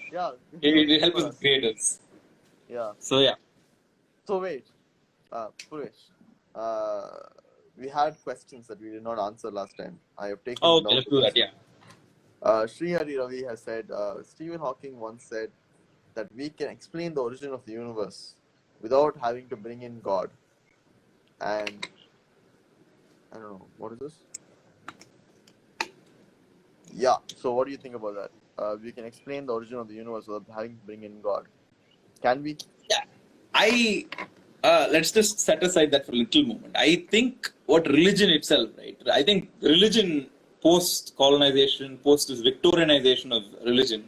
It'll help us as creators. Yeah. So yeah. So wait, Puresh, we had questions that we did not answer last time. I have taken. Oh, okay, let's do that. Yeah. Sri Hari Ravi has said, Stephen Hawking once said that we can explain the origin of the universe without having to bring in God. And I don't know, what is this? Yeah, so what do you think about that? We can explain the origin of the universe without having to bring in God. Can we? Yeah. Let's just set aside that for a little moment. I think what religion itself, right? I think religion post-colonization, post-Victorianization of religion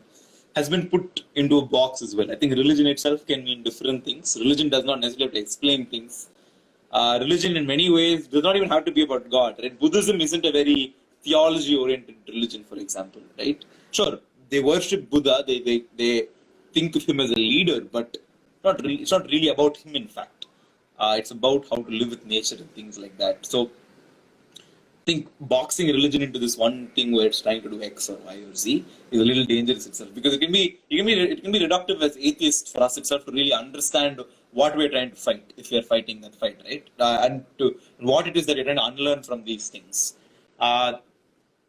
has been put into a box as well. I think religion itself can mean different things. Religion does not necessarily have to explain things. Religion in many ways does not even have to be about God, right? Buddhism isn't a very theology-oriented religion, for example, right? Sure, they worship Buddha, they think of him as a leader, but it's not really about him, in fact. It's about how to live with nature and things like that. So I think boxing religion into this one thing where it's trying to do X or Y or Z is a little dangerous itself, because it can be reductive as atheists for us itself to really understand what we're trying to fight if we're fighting that fight, right? And to what it is that you're trying to unlearn from these things.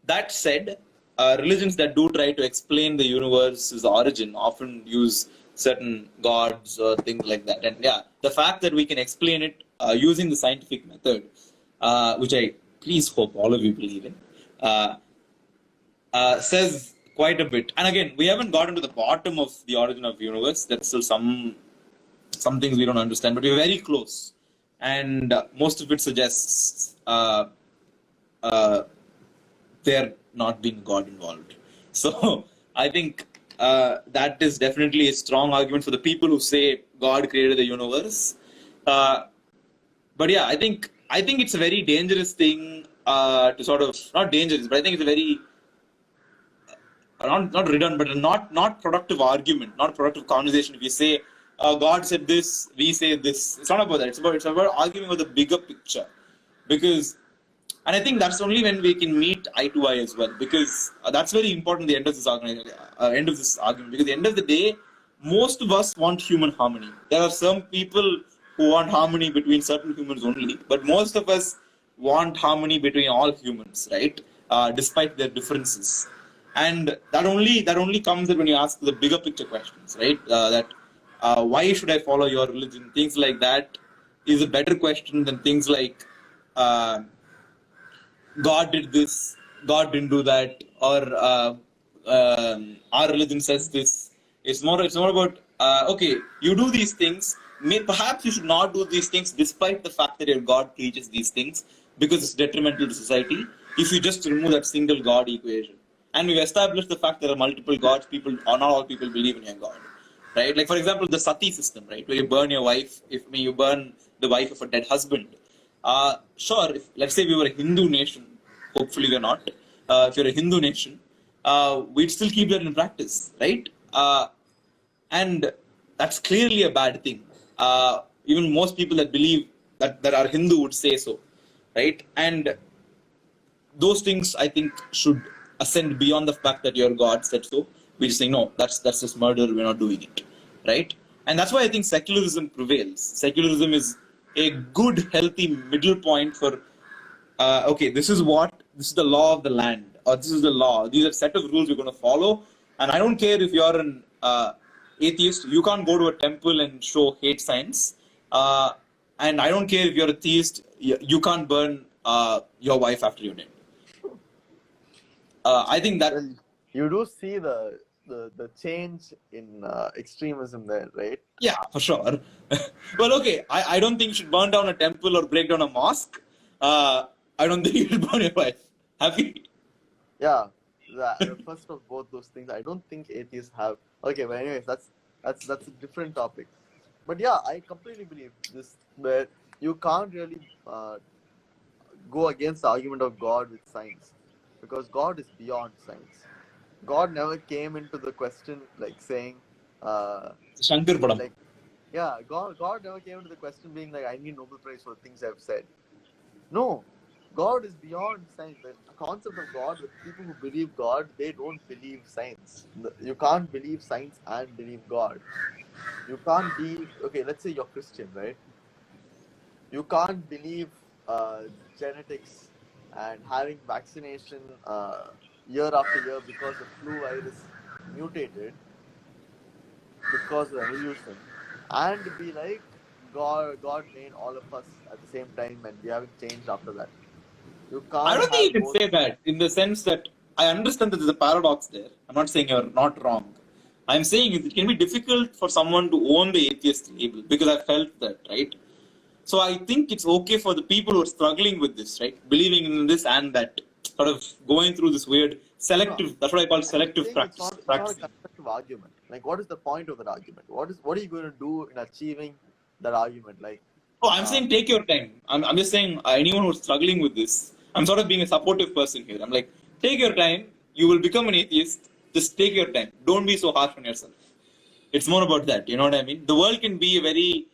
That said, religions that do try to explain the universe's origin often use certain gods or things like that. And yeah, the fact that we can explain it using the scientific method, which I please hope all of you believe in, says quite a bit. And again, we haven't gotten to the bottom of the origin of the universe. There's still some things we don't understand, but we're very close. And most of it suggests there not being God involved. So I think that is definitely a strong argument for the people who say God created the universe. But yeah, I think it's a very dangerous thing to sort of, not dangerous, but I think it's a very not redundant, but a not productive argument, not productive conversation. If you say God said this, we say this, it's not about that. It's about arguing about the bigger picture, because. And I think that's only when we can meet eye to eye as well, because that's very important at the end of this argument. Because at the end of the day, most of us want human harmony. There are some people who want harmony between certain humans only, but most of us want harmony between all humans, right? despite their differences. And that only comes when you ask the bigger picture questions, right? Why should I follow your religion? Things like that is a better question than things like uh, God did this, God didn't do that, or our religion says this. It's more about okay, you do these things. Perhaps you should not do these things, despite the fact that your God teaches these things, because it's detrimental to society. If you just remove that single God equation, and we've established the fact there are multiple gods, people or not all people believe in your God, right? Like for example, the sati system, right, where you burn your wife. You burn the wife of a dead husband. Sure, if, let's say we were a Hindu nation, hopefully we're not. If you're a Hindu nation, we'd still keep that in practice, right? And that's clearly a bad thing. Even most people that believe that are Hindu would say so, right? And those things I think should ascend beyond the fact that your God said so. We just say no, that's just murder. We're not doing it, right? And that's why I think secularism prevails. Secularism is a good, healthy middle point for okay, this is the law of the land, or this is the law. These are set of rules we're going to follow. And I don't care if you're an atheist, you can't go to a temple and show hate signs. And I don't care if you're a theist, you can't burn your wife after you're dead. I think that Well, you do see the change in extremism there, right? yeah, for sure. Well, okay, I don't think you should burn down a temple or break down a mosque. I don't think you should burn your wife. Happy? Yeah, the first of both those things, I don't think atheists have. Okay, but anyways, that's a different topic. But yeah, I completely believe this, that you can't really go against the argument of God with science, because God is beyond science. God never came into the question like saying, Shankar Padam. like, yeah, God never came into the question being like, I need Nobel Prize for the things I've said. No, God is beyond science. The concept of God, the people who believe God, they don't believe science. You can't believe science and believe God. You can't be, okay, let's say you're Christian, right? You can't believe genetics and having vaccination year after year because the flu virus mutated because of evolution, and be like, God made all of us at the same time and we haven't changed after that. You I can't don't think have you can both. say that in the sense that I understand that there's a paradox there. I'm not saying you're not wrong. I'm saying it can be difficult for someone to own the atheist label because I felt that, right? So I think it's okay for the people who are struggling with this, right? Believing in this and that, sort of going through this weird No, selective, that's what I call I'm just selective saying practice. it's not a Practicing. constructive argument. Like, what is the point of that argument? What are you going to do in achieving that argument? Like, Oh, I'm saying take your time. I'm just saying anyone who's struggling with this, I'm sort of being a supportive person here. I'm like, take your time. You will become an atheist. Just take your time. Don't be so harsh on yourself. It's more about that. You know what I mean? The world can be a very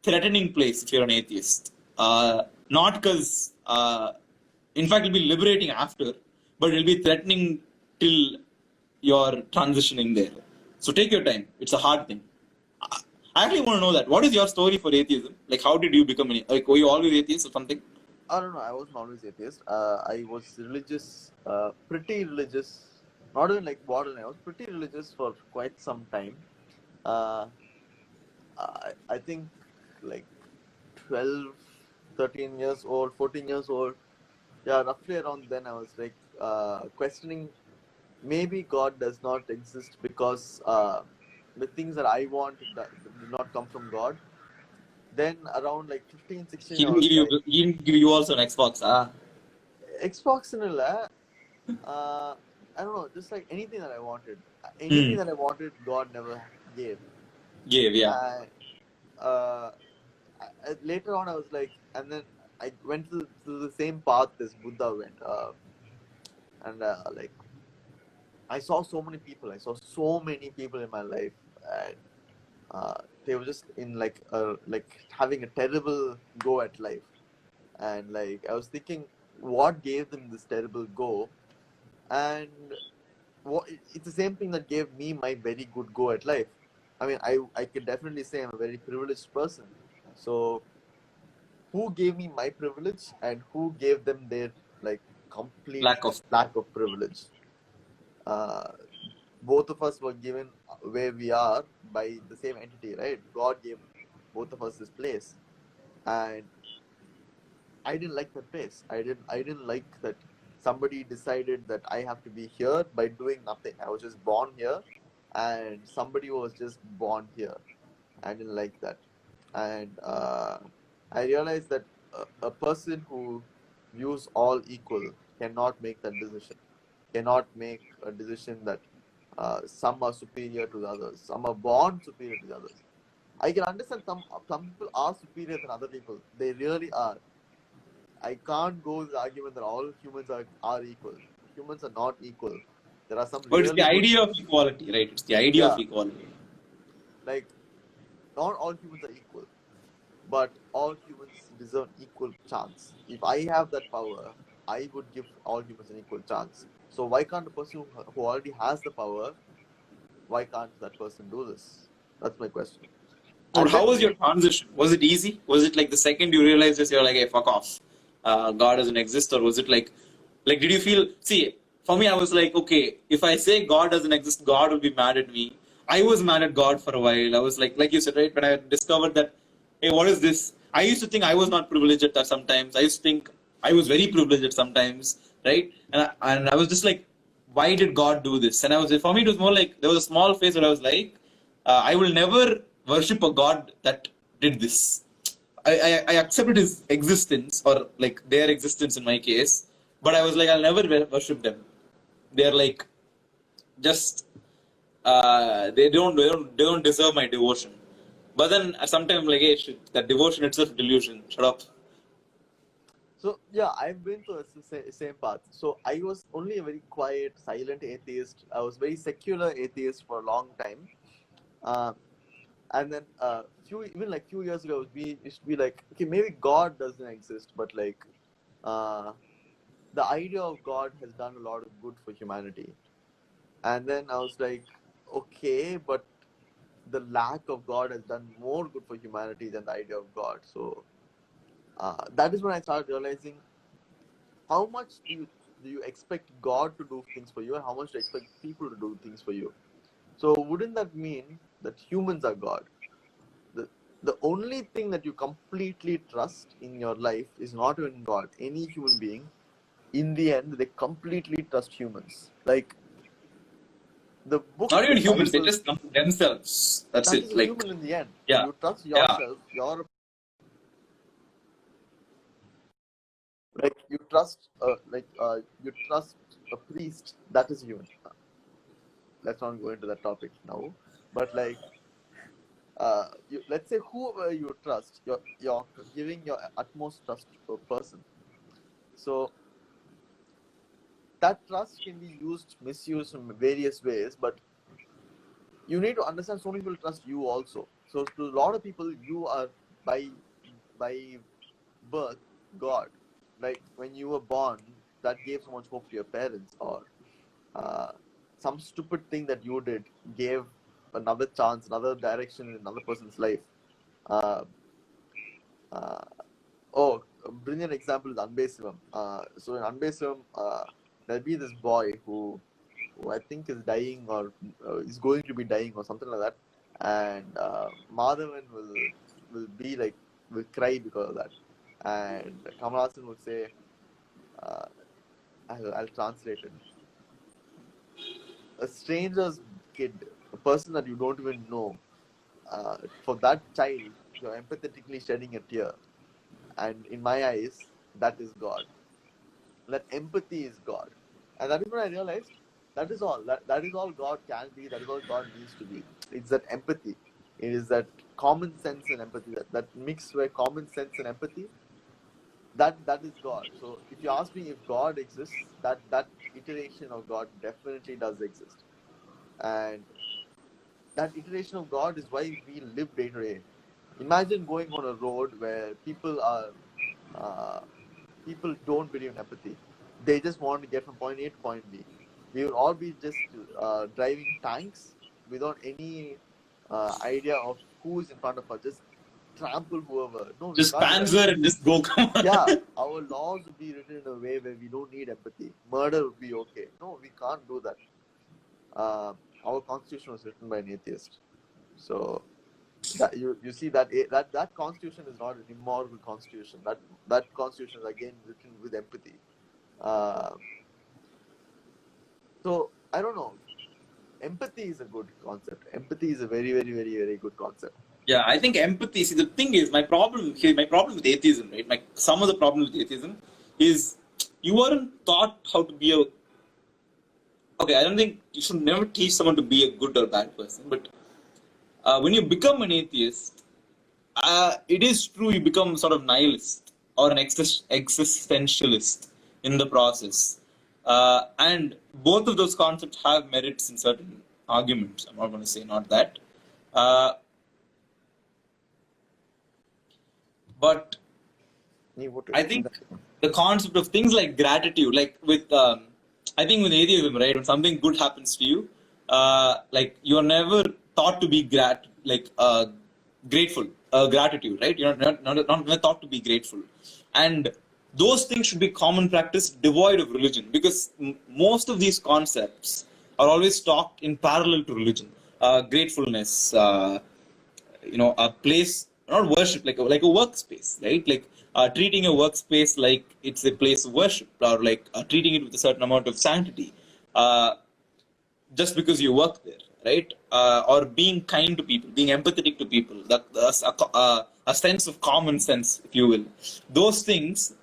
threatening place if you're an atheist. Not because, in fact, it'll be liberating after, but it'll be threatening till you're transitioning there. So take your time. It's a hard thing. I actually want to know that. What is your story for atheism? Like, how did you become an like? Were you always atheist or something? I don't know. I wasn't always atheist. I was religious, pretty religious. Not even like borderline. I was pretty religious for quite some time. Uh, I think like 12, 13 years old, 14 years old. Yeah, roughly around then I was like questioning, maybe God does not exist because the things that I want that do not come from God. Then around like 15, 16, He I didn't was give you. like, He didn't give you also an Xbox. Ah, Xbox I don't know, just like anything that I wanted. Anything hmm. that I wanted, God never gave. Gave, yeah. And uh, later on, I was like, and then I went to the same path as Buddha went. And like, I saw so many people. I saw so many people in my life, and they were just in like having a terrible go at life. And like, I was thinking, what gave them this terrible go? And it's the same thing that gave me my very good go at life. I mean, I could definitely say I'm a very privileged person. So who gave me my privilege and who gave them their like complete Lack of. lack of privilege. Both of us were given where we are by the same entity, right? God gave both of us this place, and I didn't like that place. I didn't like that somebody decided that I have to be here by doing nothing. I was just born here, and somebody was just born here. I didn't like that, and I realized that a person who views all equal cannot make that decision. Cannot make a decision that some are superior to the others. Some are born superior to the others. I can understand some people are superior than other people. They really are. I can't go with the argument that all humans are equal. Humans are not equal. There are some But it's really the good, idea of equality, right? It's the idea of yeah, equality. like not all humans are equal, but all humans deserve equal chance. If I have that power, I would give all humans an equal chance. So why can't the person who already has the power, why can't that person do this? That's my question. Or And how then was your transition? Was it easy? Was it like the second you realized this, you're like, hey, fuck off, God doesn't exist? Or was it like, did you feel? See, for me, I was like, okay, if I say God doesn't exist, God will be mad at me. I was mad at God for a while. I was like you said, right? When I discovered that, hey, what is this? I used to think I was not privileged at that sometimes. I used to think I was very privileged at sometimes, right? And I was just like, why did God do this? And I was, for me, it was more like there was a small phase where I was like, I will never worship a God that did this. I accepted his existence, or like their existence in my case, but I was like, I'll never worship them. They're like just they don't deserve my devotion. But then sometimes like, hey, shit, that devotion itself delusion. Shut up. so yeah, I've been to the same path. So I was only a very quiet, silent atheist. I was very secular atheist for a long time. Uh, and then few years ago, we used to be like, okay, maybe God doesn't exist, but like uh, the idea of God has done a lot of good for humanity. And then I was like, okay, but the lack of God has done more good for humanity than the idea of God. So that is when I started realizing how much do you expect God to do things for you, and how much do you expect people to do things for you. So wouldn't that mean that humans are God? The the only thing that you completely trust in your life is not even God. Any human being, in the end, they completely trust humans. Like the book, Not the even humans, they Bible, just come to themselves. That's that it. is a Like, human in the end. yeah, You trust yeah. yourself, your you trust a priest, that is human. Let's not go into that topic now. But like let's say whoever you trust, you're giving your utmost trust to a person. So that trust can be misused in various ways, but you need to understand so many people trust you also. So to a lot of people, you are by birth God. Like when you were born, that gave so much hope to your parents, or uh, some stupid thing that you did gave another chance, another direction in another person's life. Uh, uh, a brilliant example is Anbesivam. So in Anbesivam, there'll be this boy who I think is dying, or is going to be dying or something like that, and Madhavan will cry because of that, and Kamal Hassan would say, uh, I'll translate it. A stranger's kid, a person that you don't even know, for that child, you're empathetically shedding a tear. And in my eyes, that is God. That empathy is God. And that is when I realized that is all. That is all God can be. That is all God needs to be. It's that empathy. It is that common sense and empathy. That mix where common sense and empathy, that is God. So if you ask me if God exists, that iteration of God definitely does exist. And that iteration of God is why we live day to day. Imagine going on a road where people don't believe in empathy. They just want to get from point A to point B. We will all be just driving tanks without any idea of who is in front of us. Just trample whoever. No, we Just can't do that. Panzer and just go. Come on. Yeah, our laws would be written in a way where we don't need empathy. Murder would be okay. No, we can't do that. Our constitution was written by an atheist, so that you see that constitution is not an immoral constitution. That constitution is again written with empathy. So I don't know. Empathy is a good concept. Empathy is a very, very, very, very good concept. Yeah, I think empathy. See, the thing is, my problem with atheism, right? Some of the problem with atheism is you weren't taught how to be a. Okay, I don't think you should never teach someone to be a good or bad person, but when you become an atheist, it is true you become sort of nihilist or an existentialist in the process. And both of those concepts have merits in certain arguments. I'm not going to say not that. But I think the concept of things like gratitude, like with, I think with atheism, right, when something good happens to you, like you're never taught to be grateful, gratitude, right? You're not taught to be grateful. And those things should be common practice devoid of religion, because most of these concepts are always taught in parallel to religion. Gratefulness, a place, not worship, like a workspace, right? Like treating a workspace like it's a place of worship, or like treating it with a certain amount of sanctity, just because you work there, right? Or being kind to people, being empathetic to people, a sense of common sense, if you will. Those things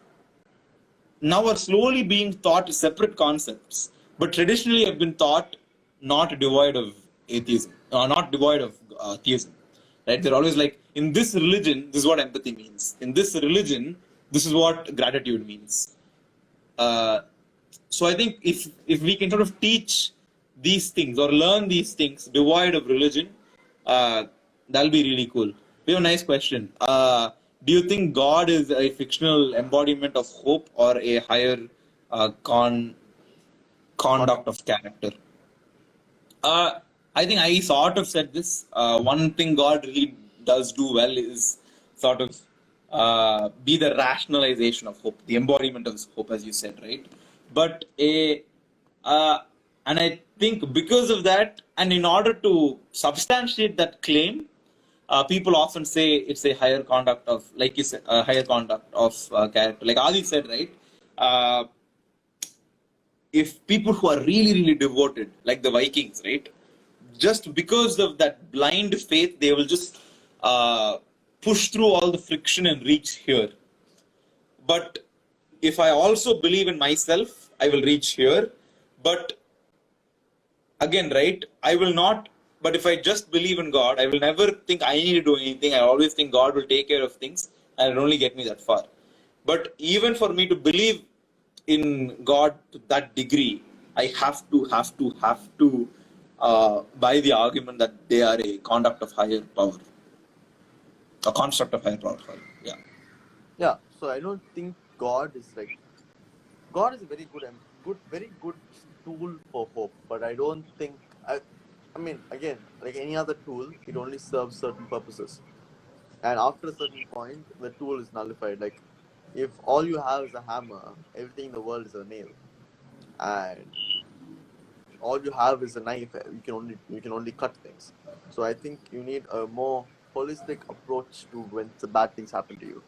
now are slowly being taught as separate concepts, but traditionally have been taught not devoid of atheism, not devoid of theism. Right? They're always like, in this religion, this is what empathy means. In this religion, this is what gratitude means. So I think if we can sort of teach these things or learn these things devoid of religion, that'll be really cool. We have a nice question. Do you think God is a fictional embodiment of hope or a higher conduct of character? I think I sort of said this. One thing God really does do well is sort of be the rationalization of hope, the embodiment of hope, as you said, right? But and I think because of that, and in order to substantiate that claim, people often say it's a higher conduct of, like you said, a higher conduct of character. Like Adi said, right? If people who are really, really devoted, like the Vikings, right? Just because of that blind faith, they will just push through all the friction and reach here. But if I also believe in myself, I will reach here. But again, right, I will not. But if I just believe in God, I will never think I need to do anything. I always think God will take care of things, and it'll only get me that far. But even for me to believe in God to that degree, I have to by the argument that they are a conduct of higher power, a construct of higher power. Yeah. Yeah. So I don't think God is a very good tool for hope. But I don't think I mean, again, like any other tool, it only serves certain purposes. And after a certain point, the tool is nullified. Like, if all you have is a hammer, everything in the world is a nail. And all you have is a knife, you can only cut things. So I think you need a more holistic approach to when the bad things happen to you.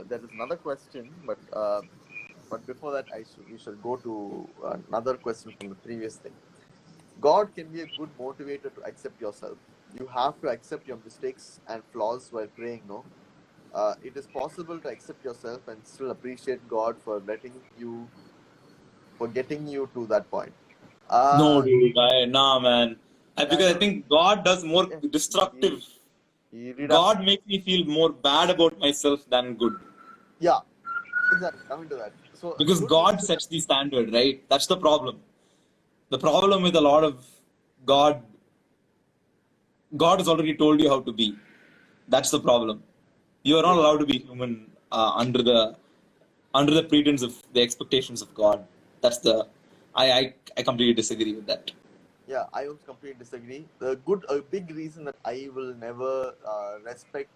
There is another question, but before that, we shall go to another question from the previous thing. God can be a good motivator to accept yourself. You have to accept your mistakes and flaws while praying, no? It is possible to accept yourself and still appreciate God for getting you to that point. No, dude, nah, man. Because I think God does more destructive. God makes me feel more bad about myself than good. Yeah, exactly. Coming to that. So because God sets the standard, right? That's the problem. The problem with a lot of God has already told you how to be. That's the problem. You are not allowed to be human under the pretense of the expectations of God. That's the I completely disagree with that. Yeah, I also completely disagree. A big reason that I will never respect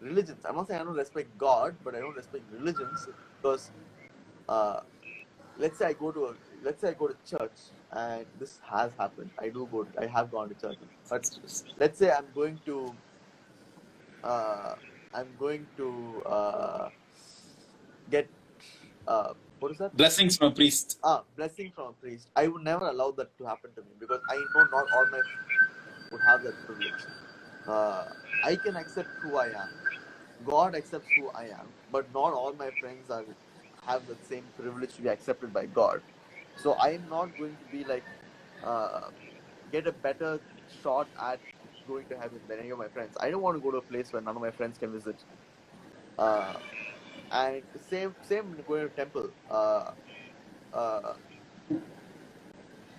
religions. I'm not saying I don't respect God, but I don't respect religions because uh, let's say I go to let's say I go to church, and this has happened. I have gone to church, but let's say uh, I'm going to get what is that? Blessings from a priest. Blessing from a priest. I would never allow that to happen to me because I know not all my friends would have that privilege. Uh, I can accept who I am. God accepts who I am, but not all my friends have the same privilege to be accepted by God. So I am not going to be like uh, get a better shot at going to heaven than any of my friends. I don't want to go to a place where none of my friends can visit. Uh, and same going to temple. Uh,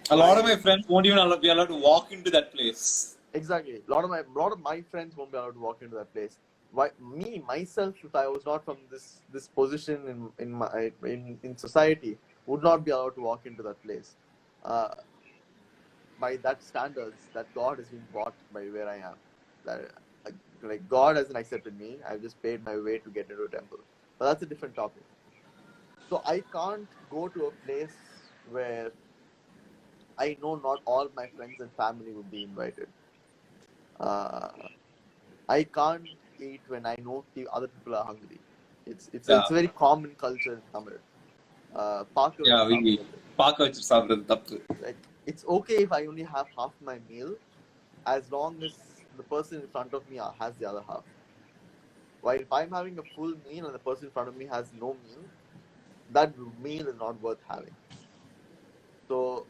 A lot of my my friends won't even be allowed to walk into that place. Exactly. A lot of my friends won't be allowed to walk into that place. Why me myself, if I was not from this position in society, would not be allowed to walk into that place. Uh, by that standards, that God has been bought by where I am. That like God hasn't accepted me. I've just paid my way to get into a temple. But that's a different topic. So I can't go to a place where I know not all my friends and family would be invited. Uh, I can't eat when I know other people are hungry. Yeah, It's a very common culture in Tamil. பார்க்க yeah, வச்சு we சாப்பிடுறது. பார்க்க வச்சு சாப்பிடுறது தப்பு. Like it's okay if I only have half my meal, as long as the person in front of me has the other half. While if I'm having a full meal and the person in front of me has no meal, that meal is not worth having. So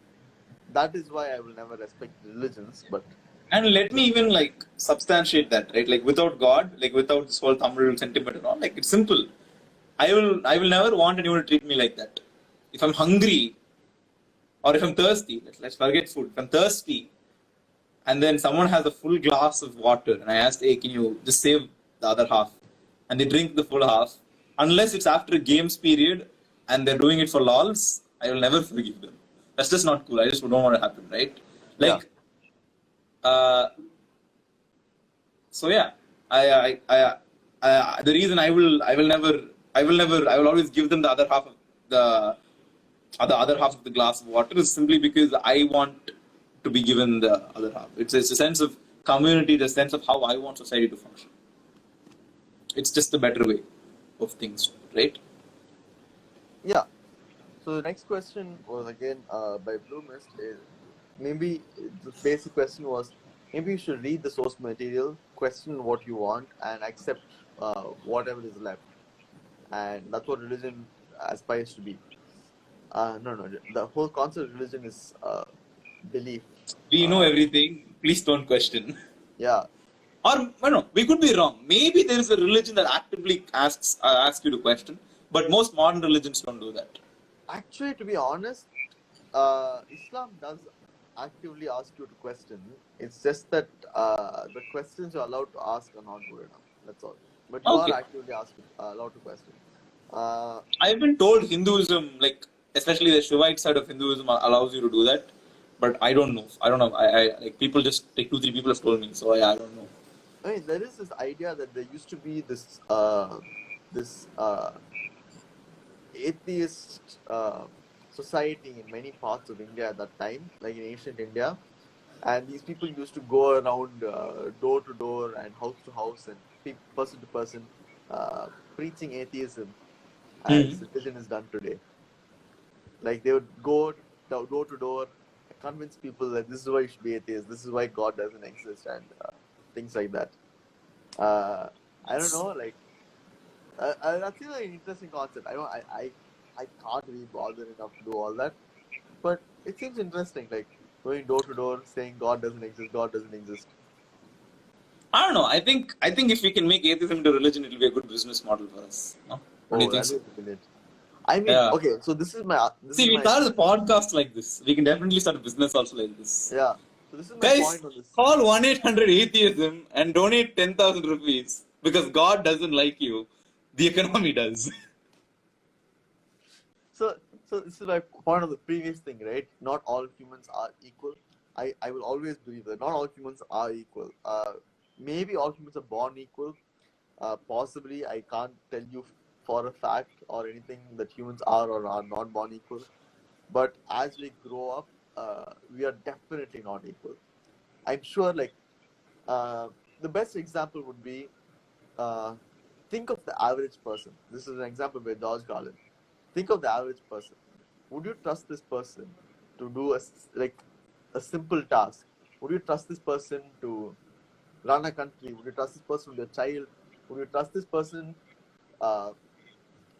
that is why I will never respect religions. But And let me even like substantiate that, right? Like without God, like without this whole Tamil sentiment and all, like it's simple. I will never want anyone to treat me like that. If I'm hungry or if I'm thirsty, let's forget food. If I'm thirsty and then someone has a full glass of water and I asked, hey, can you just save the other half? And they drink the full half. Unless it's after a games period and they're doing it for lols, I will never forgive them. That's just not cool. I just don't want it to happen, right? yeah, Like, uh, so yeah, the reason I will always give them the other half of the other half of the glass of water is simply because I want to be given the other half. It's a sense of community, the sense of how I want society to function. It's just a better way of things, right? yeah. So the next question was again by Blue Mist. Maybe the basic question was maybe you should read the source material, question what you want, and accept whatever is left. And that's what religion aspires to be. No. The whole concept of religion is belief. We know Uh, everything. Please don't question. yeah. Or no, we could be wrong. Maybe there is a religion that actively asks you to question, but most modern religions don't do that. Actually, to be honest, Islam does actively ask you to question. It's just that the questions you're allowed to ask are not good enough. That's all. But you are Okay, actively allowed to question. Uh, I've been told Hinduism, like especially the Shivite side of Hinduism, allows you to do that, but I don't know. I don't know. I like people just like 2 3 people have told me, so I don't know. I mean, there is this idea that there used to be this atheist society in many parts of India at that time, like in ancient India. And these people used to go around door to door and house to house and person to person, preaching atheism as Hmm. religion is done today. Like they would go door to door, convince people that this is why you should be atheist, this is why God doesn't exist, and things like that. I don't know, like that's really an interesting concept. I can't really bother enough to do all that, but it seems interesting. Like going door to door saying God doesn't exist, God doesn't exist. I don't know. I think if we can make atheism into religion, it'll be a good business model for us. No? Don't you Oh, think that so? would be brilliant. I mean, Yeah. okay, so this See, is we my started a podcast like this. We can definitely start a business also like this. yeah. So this is my Guys, point on this. call 1-800 atheism and donate 10,000 rupees because God doesn't like you. The economy does. So So this is my point of the previous thing, right? Not all humans are equal. I will always believe that not all humans are equal. Maybe all humans are born equal. Possibly, I can't tell you for a fact or anything that humans are or are not born equal. But as we grow up, we are definitely not equal. I'm sure, like, the best example would be uh, think of the average person. This is an example by George Carlin. Think of the average person. Would you trust this person to do like a simple task? Would you trust this person to run a country? Would you trust this person with your child? Would you trust this person uh,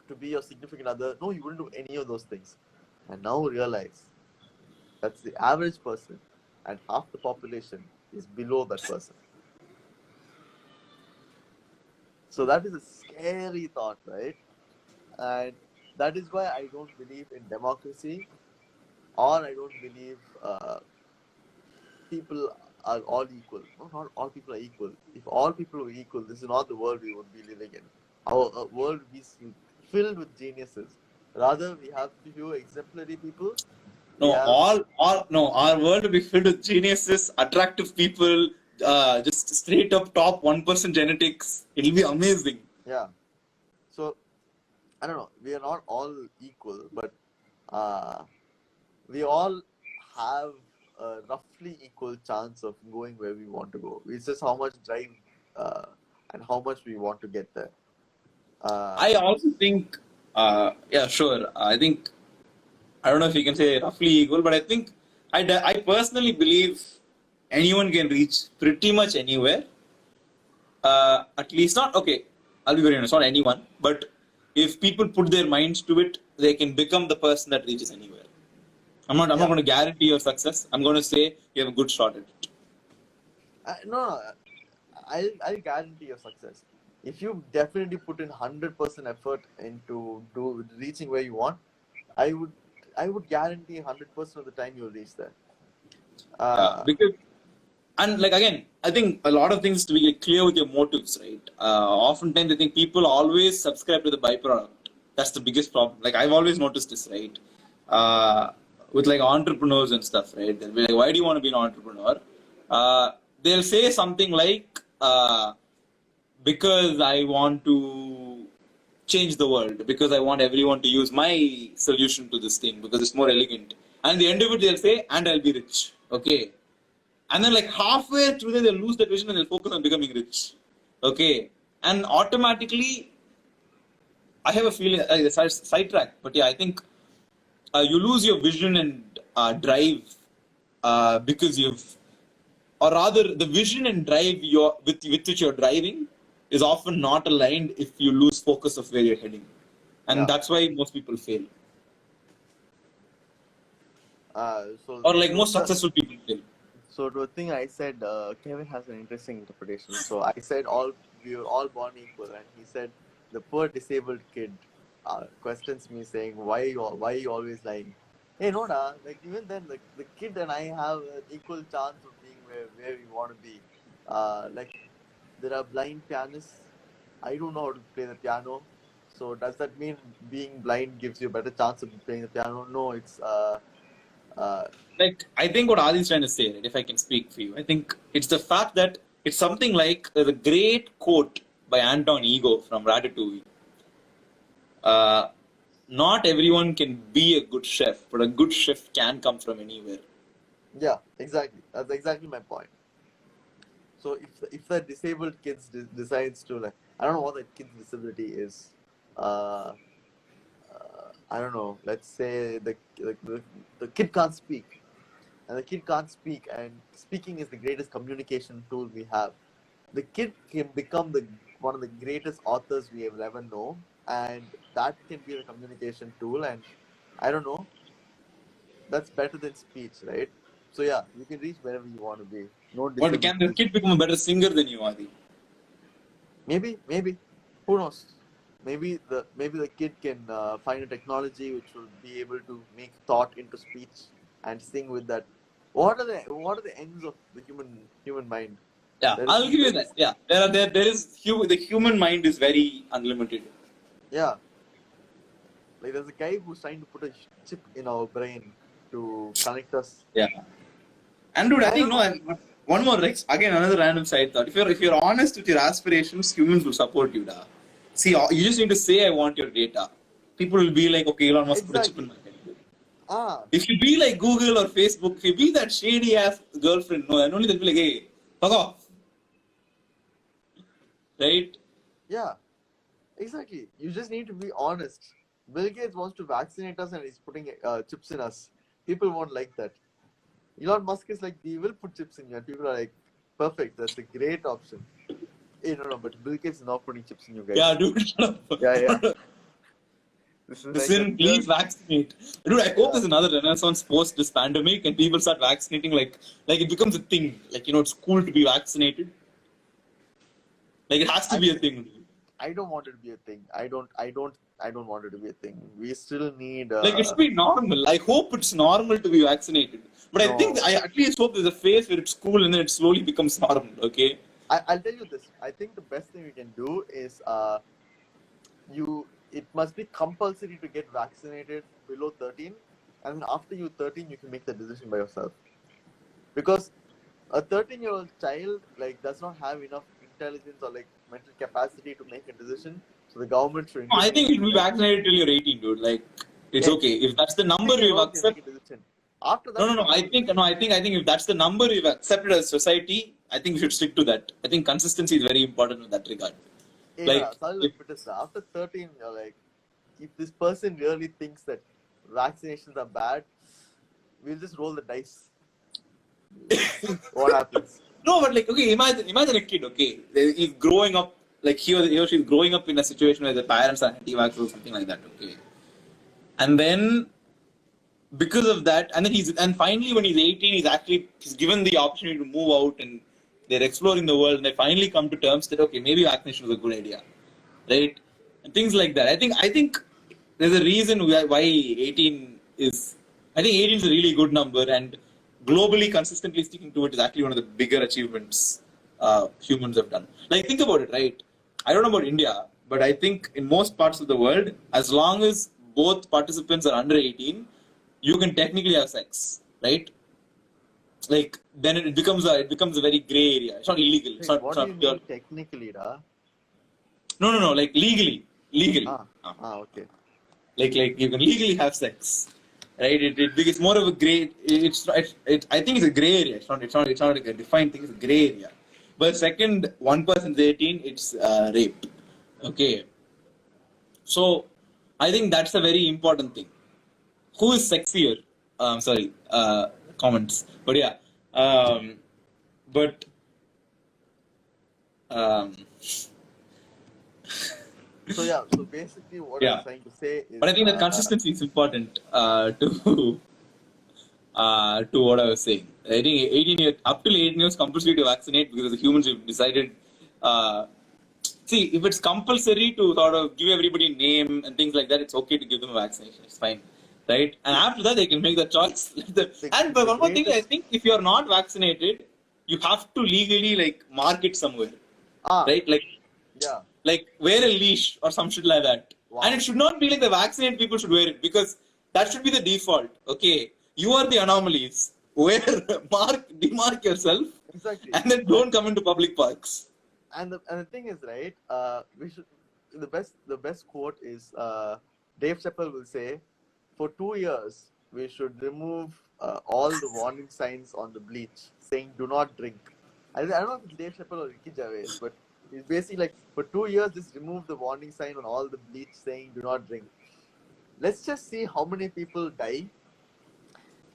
to be your significant other? No, you wouldn't do any of those things. And now realize that's the average person, and half the population is below that person. So that is a scary thought, right? And that is why I don't believe in democracy, or I don't believe people are all equal. No, not all people are equal. If all people were equal, this is not the world we would be living in. Our world would be filled with geniuses. Rather, we have few exemplary people. No, our world will be filled with geniuses, attractive people, just straight up top 1% genetics. It'll be amazing. Yeah. So, I don't know. We are not all equal, but we all have a roughly equal chance of going where we want to go. It's just how much drive and how much we want to get there. I also think, yeah, sure. I think, I don't know if you can say roughly equal, but I think, I personally believe anyone can reach pretty much anywhere. At least not, okay, I'll be very honest, not anyone, but if people put their minds to it, they can become the person that reaches anywhere. I'm not going to guarantee your success. I'm going to say you have a good shot at it. No, I'll guarantee your success. If you definitely put in 100% effort into reaching where you want, I would guarantee 100% of the time you'll reach there. Because, and like again, I think a lot of things to be clear with your motives, right? Oftentimes, I think people always subscribe to the byproduct. That's the biggest problem. Like I've always noticed this, right? With like entrepreneurs and stuff, right? They'll be like, "Why do you want to be an entrepreneur?" They'll say something like, "Because I want to change the world. Because I want everyone to use my solution to this thing because it's more elegant." And at the end of it, they'll say, "And I'll be rich." Okay. And then like halfway through they'll lose that vision and they'll focus on becoming rich. Okay. And automatically, I have a feeling, sidetrack, but yeah, I think you lose your vision and drive because or rather the vision and drive with which you're driving is often not aligned if you lose focus of where you're heading. And that's why most people fail. Or like most successful people fail. So the thing I said, Kevin has an interesting interpretation. So I said we were all born equal, and he said the poor disabled kid questions me saying, why are you always lying? Hey, no, like even then, like the kid and I have an equal chance of being where we want to be. Like there are blind pianists. I don't know how to play the piano. So does that mean being blind gives you a better chance of playing the piano? No, it's like I think what Adi's trying to say, right, if I can speak for you, I think it's the fact that it's something like the great quote by Anton Ego from Ratatouille. Not everyone can be a good chef, but a good chef can come from anywhere. Yeah, exactly. That's exactly my point. So if the disabled kid decides to, like, I don't know what that kid's disability is. I don't know. Let's say the kid can't speak, and the kid can't speak, and speaking is the greatest communication tool we have. The kid can become one of the greatest authors we have ever known, and that can be the communication tool. And I don't know. That's better than speech, right? So yeah, you can reach wherever you want to be. No. But can the kid become a better singer than you, Adi? Maybe. Who knows? Maybe the kid can find a technology which will be able to make thought into speech and sing with that. What are the ends of the human mind? Yeah, I'll give you that. Yeah, there is the human mind is very unlimited. Yeah. Like there's a guy who's trying to put a chip in our brain to connect us. Yeah. And dude, I I think don't no. And one more, like, again, another random side thought. If you're honest with your aspirations, humans will support you, da. See, you just need to say, "I want your data." People will be like, "Okay, Elon Musk put a chip in Exactly. my head." Ah, If you be like Google or Facebook, if you be that shady ass girlfriend, no, and only they'll be like, "Hey, fuck off," right? yeah, exactly. You just need to be honest. Bill Gates wants to vaccinate us and he's putting chips in us. People won't like that. Elon Musk is like, we will put chips in you. And people are like, perfect. That's a great option. Hey, no, but Bill Gates is not putting chips in you guys. Yeah, dude. Shut Yeah, yeah. up. This is like Listen, a please real, vaccinate. Dude, I hope there's another renaissance post this pandemic and people start vaccinating, like it becomes a thing. Like, it's cool to be vaccinated. Like, it has to be a thing. I don't want it to be a thing. I don't want it to be a thing. We still need. Like, it should be normal. I hope it's normal to be vaccinated. But I think, No. I at least hope there's a phase where it's cool and then it slowly becomes normal, okay? I'll tell you this. I think the best thing we can do is it must be compulsory to get vaccinated below 13, and then after you 13 you can make the decision by yourself, because a 13-year-old child like does not have enough intelligence or like mental capacity to make a decision, so the government should No, I think you should be vaccinated till you're 18, dude. Like, it's okay. If that's the number we've accepted. After that, No. I think if that's the number we've accepted as society, I think we should stick to that. I think consistency is very important in that regard. After 13, you're like, if this person really thinks that vaccinations are bad, we'll just roll the dice. What happens? No, but like, okay, imagine a kid, okay, he's growing up, like he or she's growing up in a situation where the parents are anti-vax or something like that, okay, and then because of that, and finally when he's 18, he's given the opportunity to move out and they're exploring the world and they finally come to terms that okay, maybe vaccination is a good idea, right? And things like that. I think there's a reason why 18 is. I think 18 is a really good number, and globally consistently sticking to it is actually one of the bigger achievements humans have done. Like, think about it, right? I don't know about India, but I think in most parts of the world, as long as both participants are under 18, you can technically have sex, right? Like, then it becomes a very gray area. It's not illegal. It's not, What it's do not you pure. mean technically, da? No. Like, legally. Okay. Like you can legally have sex, right? It's more of a gray. I think it's a gray area. It's not like a defined thing. It's a gray area. But second, one person's 18, it's rape. Okay. So I think that's a very important thing. Who is sexier? Sorry, comments. But yeah, but So basically, what I'm trying to say is. But I think that consistency is important to what I was saying. I think 18 years, up till 18 years, compulsory to vaccinate because the humans have decided. See, if it's compulsory to sort of give everybody a name and things like that, it's okay to give them a vaccination. It's fine, right? And after that, they can make the choice. But one more thing, I think if you're not vaccinated, you have to legally like mark it somewhere, right? Like wear a leash or some shit like that. Wow. And it should not be like the vaccinated people should wear it, because that should be the default. Okay, you are the anomalies. Demark yourself, exactly, and then don't come into public parks. And the thing is, right? We should. The best quote is Dave Chappelle will say, for 2 years we should remove all the warning signs on the bleach saying "Do not drink." I don't know if it's Dave Chappelle or Ricky Gervais, but it's basically like for 2 years just remove the warning sign on all the bleach saying "Do not drink." Let's just see how many people die,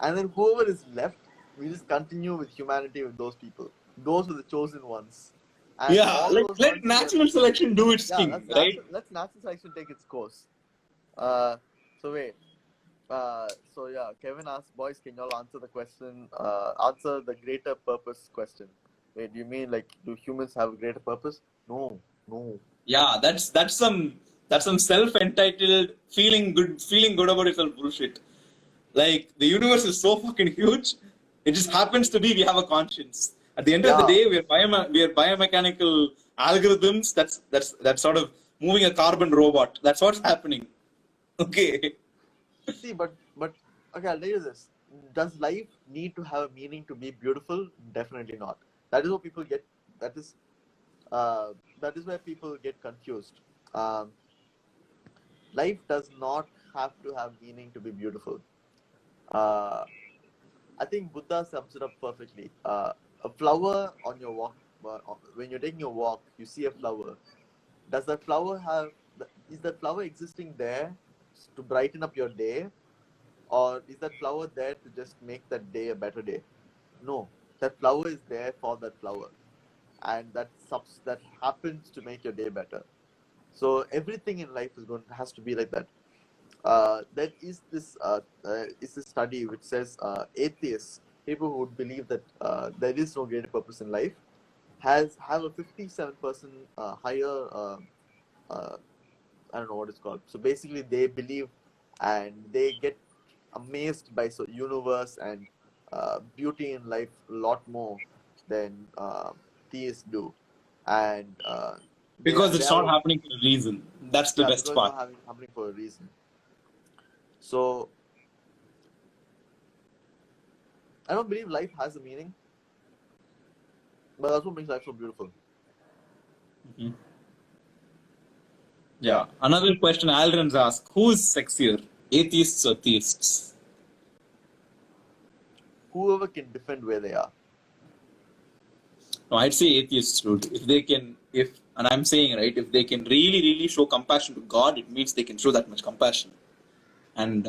and then whoever is left, we just continue with humanity with those people. Those are the chosen ones. And let natural selection do its thing, right? Let's natural selection take its course. Kevin asked, boys, can y'all answer the question? Answer the greater purpose question. Wait, do you mean like do humans have a greater purpose? No. Yeah, that's some self-entitled feeling good about yourself bullshit. Like, the universe is so fucking huge. It just happens to be we have a conscience. At the end of the day, we are biomechanical algorithms. That's sort of moving a carbon robot. That's what's happening. Okay. See, but okay, I'll tell you this. Does life need to have a meaning to be beautiful? Definitely not. That is what people get. That is uh, that is where people get confused. Um, Life does not have to have meaning to be beautiful. Uh, I think Buddha sums it up perfectly. A flower on your walk, when you're taking a walk, you see a flower. Does that flower have? Is that flower existing there to brighten up your day, or is that flower there to just make that day a better day? No, that flower is there for that flower, and that happens to make your day better. So everything in life has to be like that. There is this study which says atheists, people who would believe that there is no greater purpose in life, have a 57% higher uh, I don't know what it's called. So basically, they believe and they get amazed by universe and beauty in life a lot more than theists do, and Because they it's have not a, happening for a reason. That's the yeah, best because it's part. not happening for a reason. So I don't believe life has a meaning, but that's what makes life so beautiful. Mhm. Yeah. Another question Alrons asked: who is sexier, atheists or theists? Whoever can defend where they are. No, I'd say atheists, dude. If they can, and I'm saying, right, if they can really, really show compassion to God, it means they can show that much compassion. And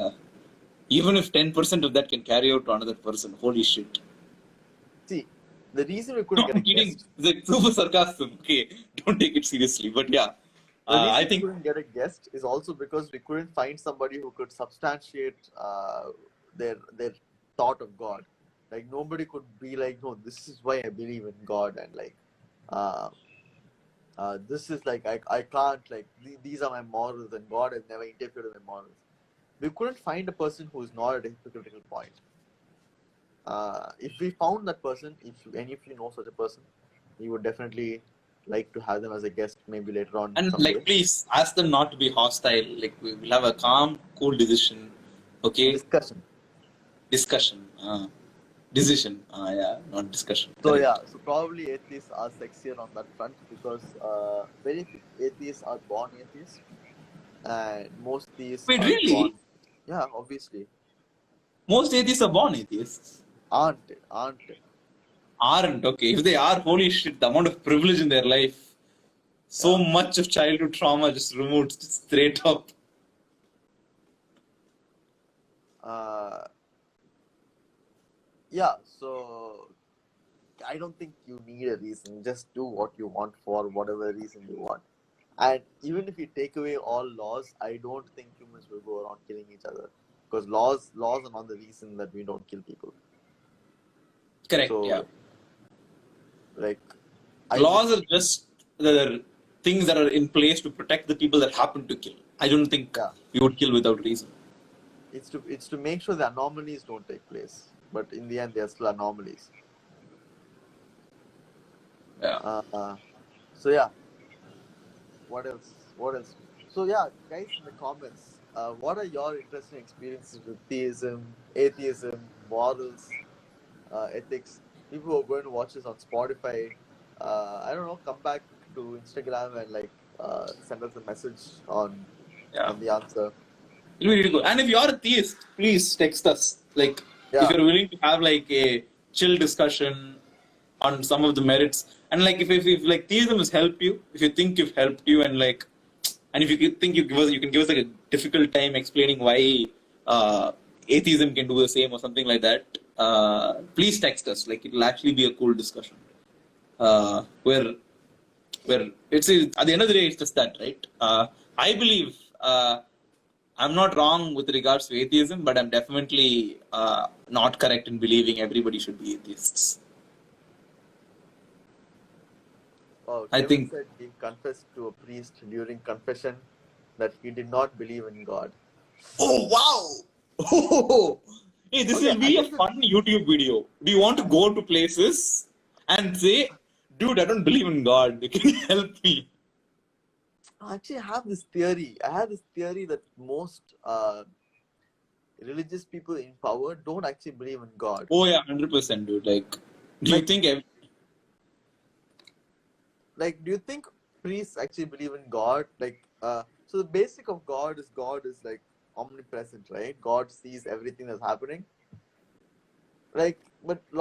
even if 10% of that can carry out to another person, holy shit. See, the reason we No, couldn't get a I'm kidding. guest, It's like super sarcasm. Okay, don't take it seriously. But yeah, the I reason we think couldn't get a guest is also because we couldn't find somebody who could substantiate their thought of God. Like nobody could be like, no, this is why I believe in God, and like, uh, this is like I can't like these are my morals, and God has never interfered with my morals. We couldn't find a person who is not at a hypocritical point. If we found that person, if you know such a person, we would definitely like to have them as a guest maybe later on and someday. like please ask them not to be hostile. Like we will have a calm, cool decision. Okay, Discussion. discussion. Decision. Yeah, not discussion. So yeah, Correct. so probably atheists are sexier on that front because very few atheists are born atheists, and most theists Wait, are born. really? Yeah, obviously Most atheists are born atheists. aren't. Aren't okay. If they are, holy shit, the amount of privilege in their life, so Yeah. much of childhood trauma just removed straight up. Uh, yeah. So I don't think you need a reason. Just do what you want for whatever reason you want. And even if you take away all laws, I don't think humans will go around killing each other because laws are not the reason that we don't kill people. Correct. Yeah. So like I would Laws are just the things that are in place to protect the people that happen to kill. I don't think yeah, we would kill without reason. it's to make sure the anomalies don't take place, but in the end they are still anomalies. Yeah. So yeah, what else? What else? So yeah, guys in the comments, what are your interesting experiences with theism, atheism, morals, ethics? People who are going to watch this on Spotify, I don't know, come back to Instagram and like send us a message Yeah. on the answer. It'll be really good. And if you're a theist, please text us. Like, if Yeah, you're willing to have like a chill discussion on some of the merits, and like if like theism has helped you, if you think you've helped you, and like, and if you think you can give us like a difficult time explaining why atheism can do the same or something like that. Please text us. Like, it'll actually be a cool discussion. Where it's at the end of the day, it's just that, right? I believe I'm not wrong with regards to atheism, but I'm definitely not correct in believing everybody should be atheists. I Kevin think. said he confessed to a priest during confession that he did not believe in God. Oh wow! Oh, hey, this Okay, will I be a guess fun YouTube video. Do you want to go to places and say, "Dude, I don't believe in God. Can you help me?" Actually, I have this theory. I have this theory that most religious people in power don't actually believe in God. Oh yeah, 100%, dude. Like, do you Like, think? do you think priests actually believe in God? So the basic of God is like omnipresent, right? God sees everything that's happening. But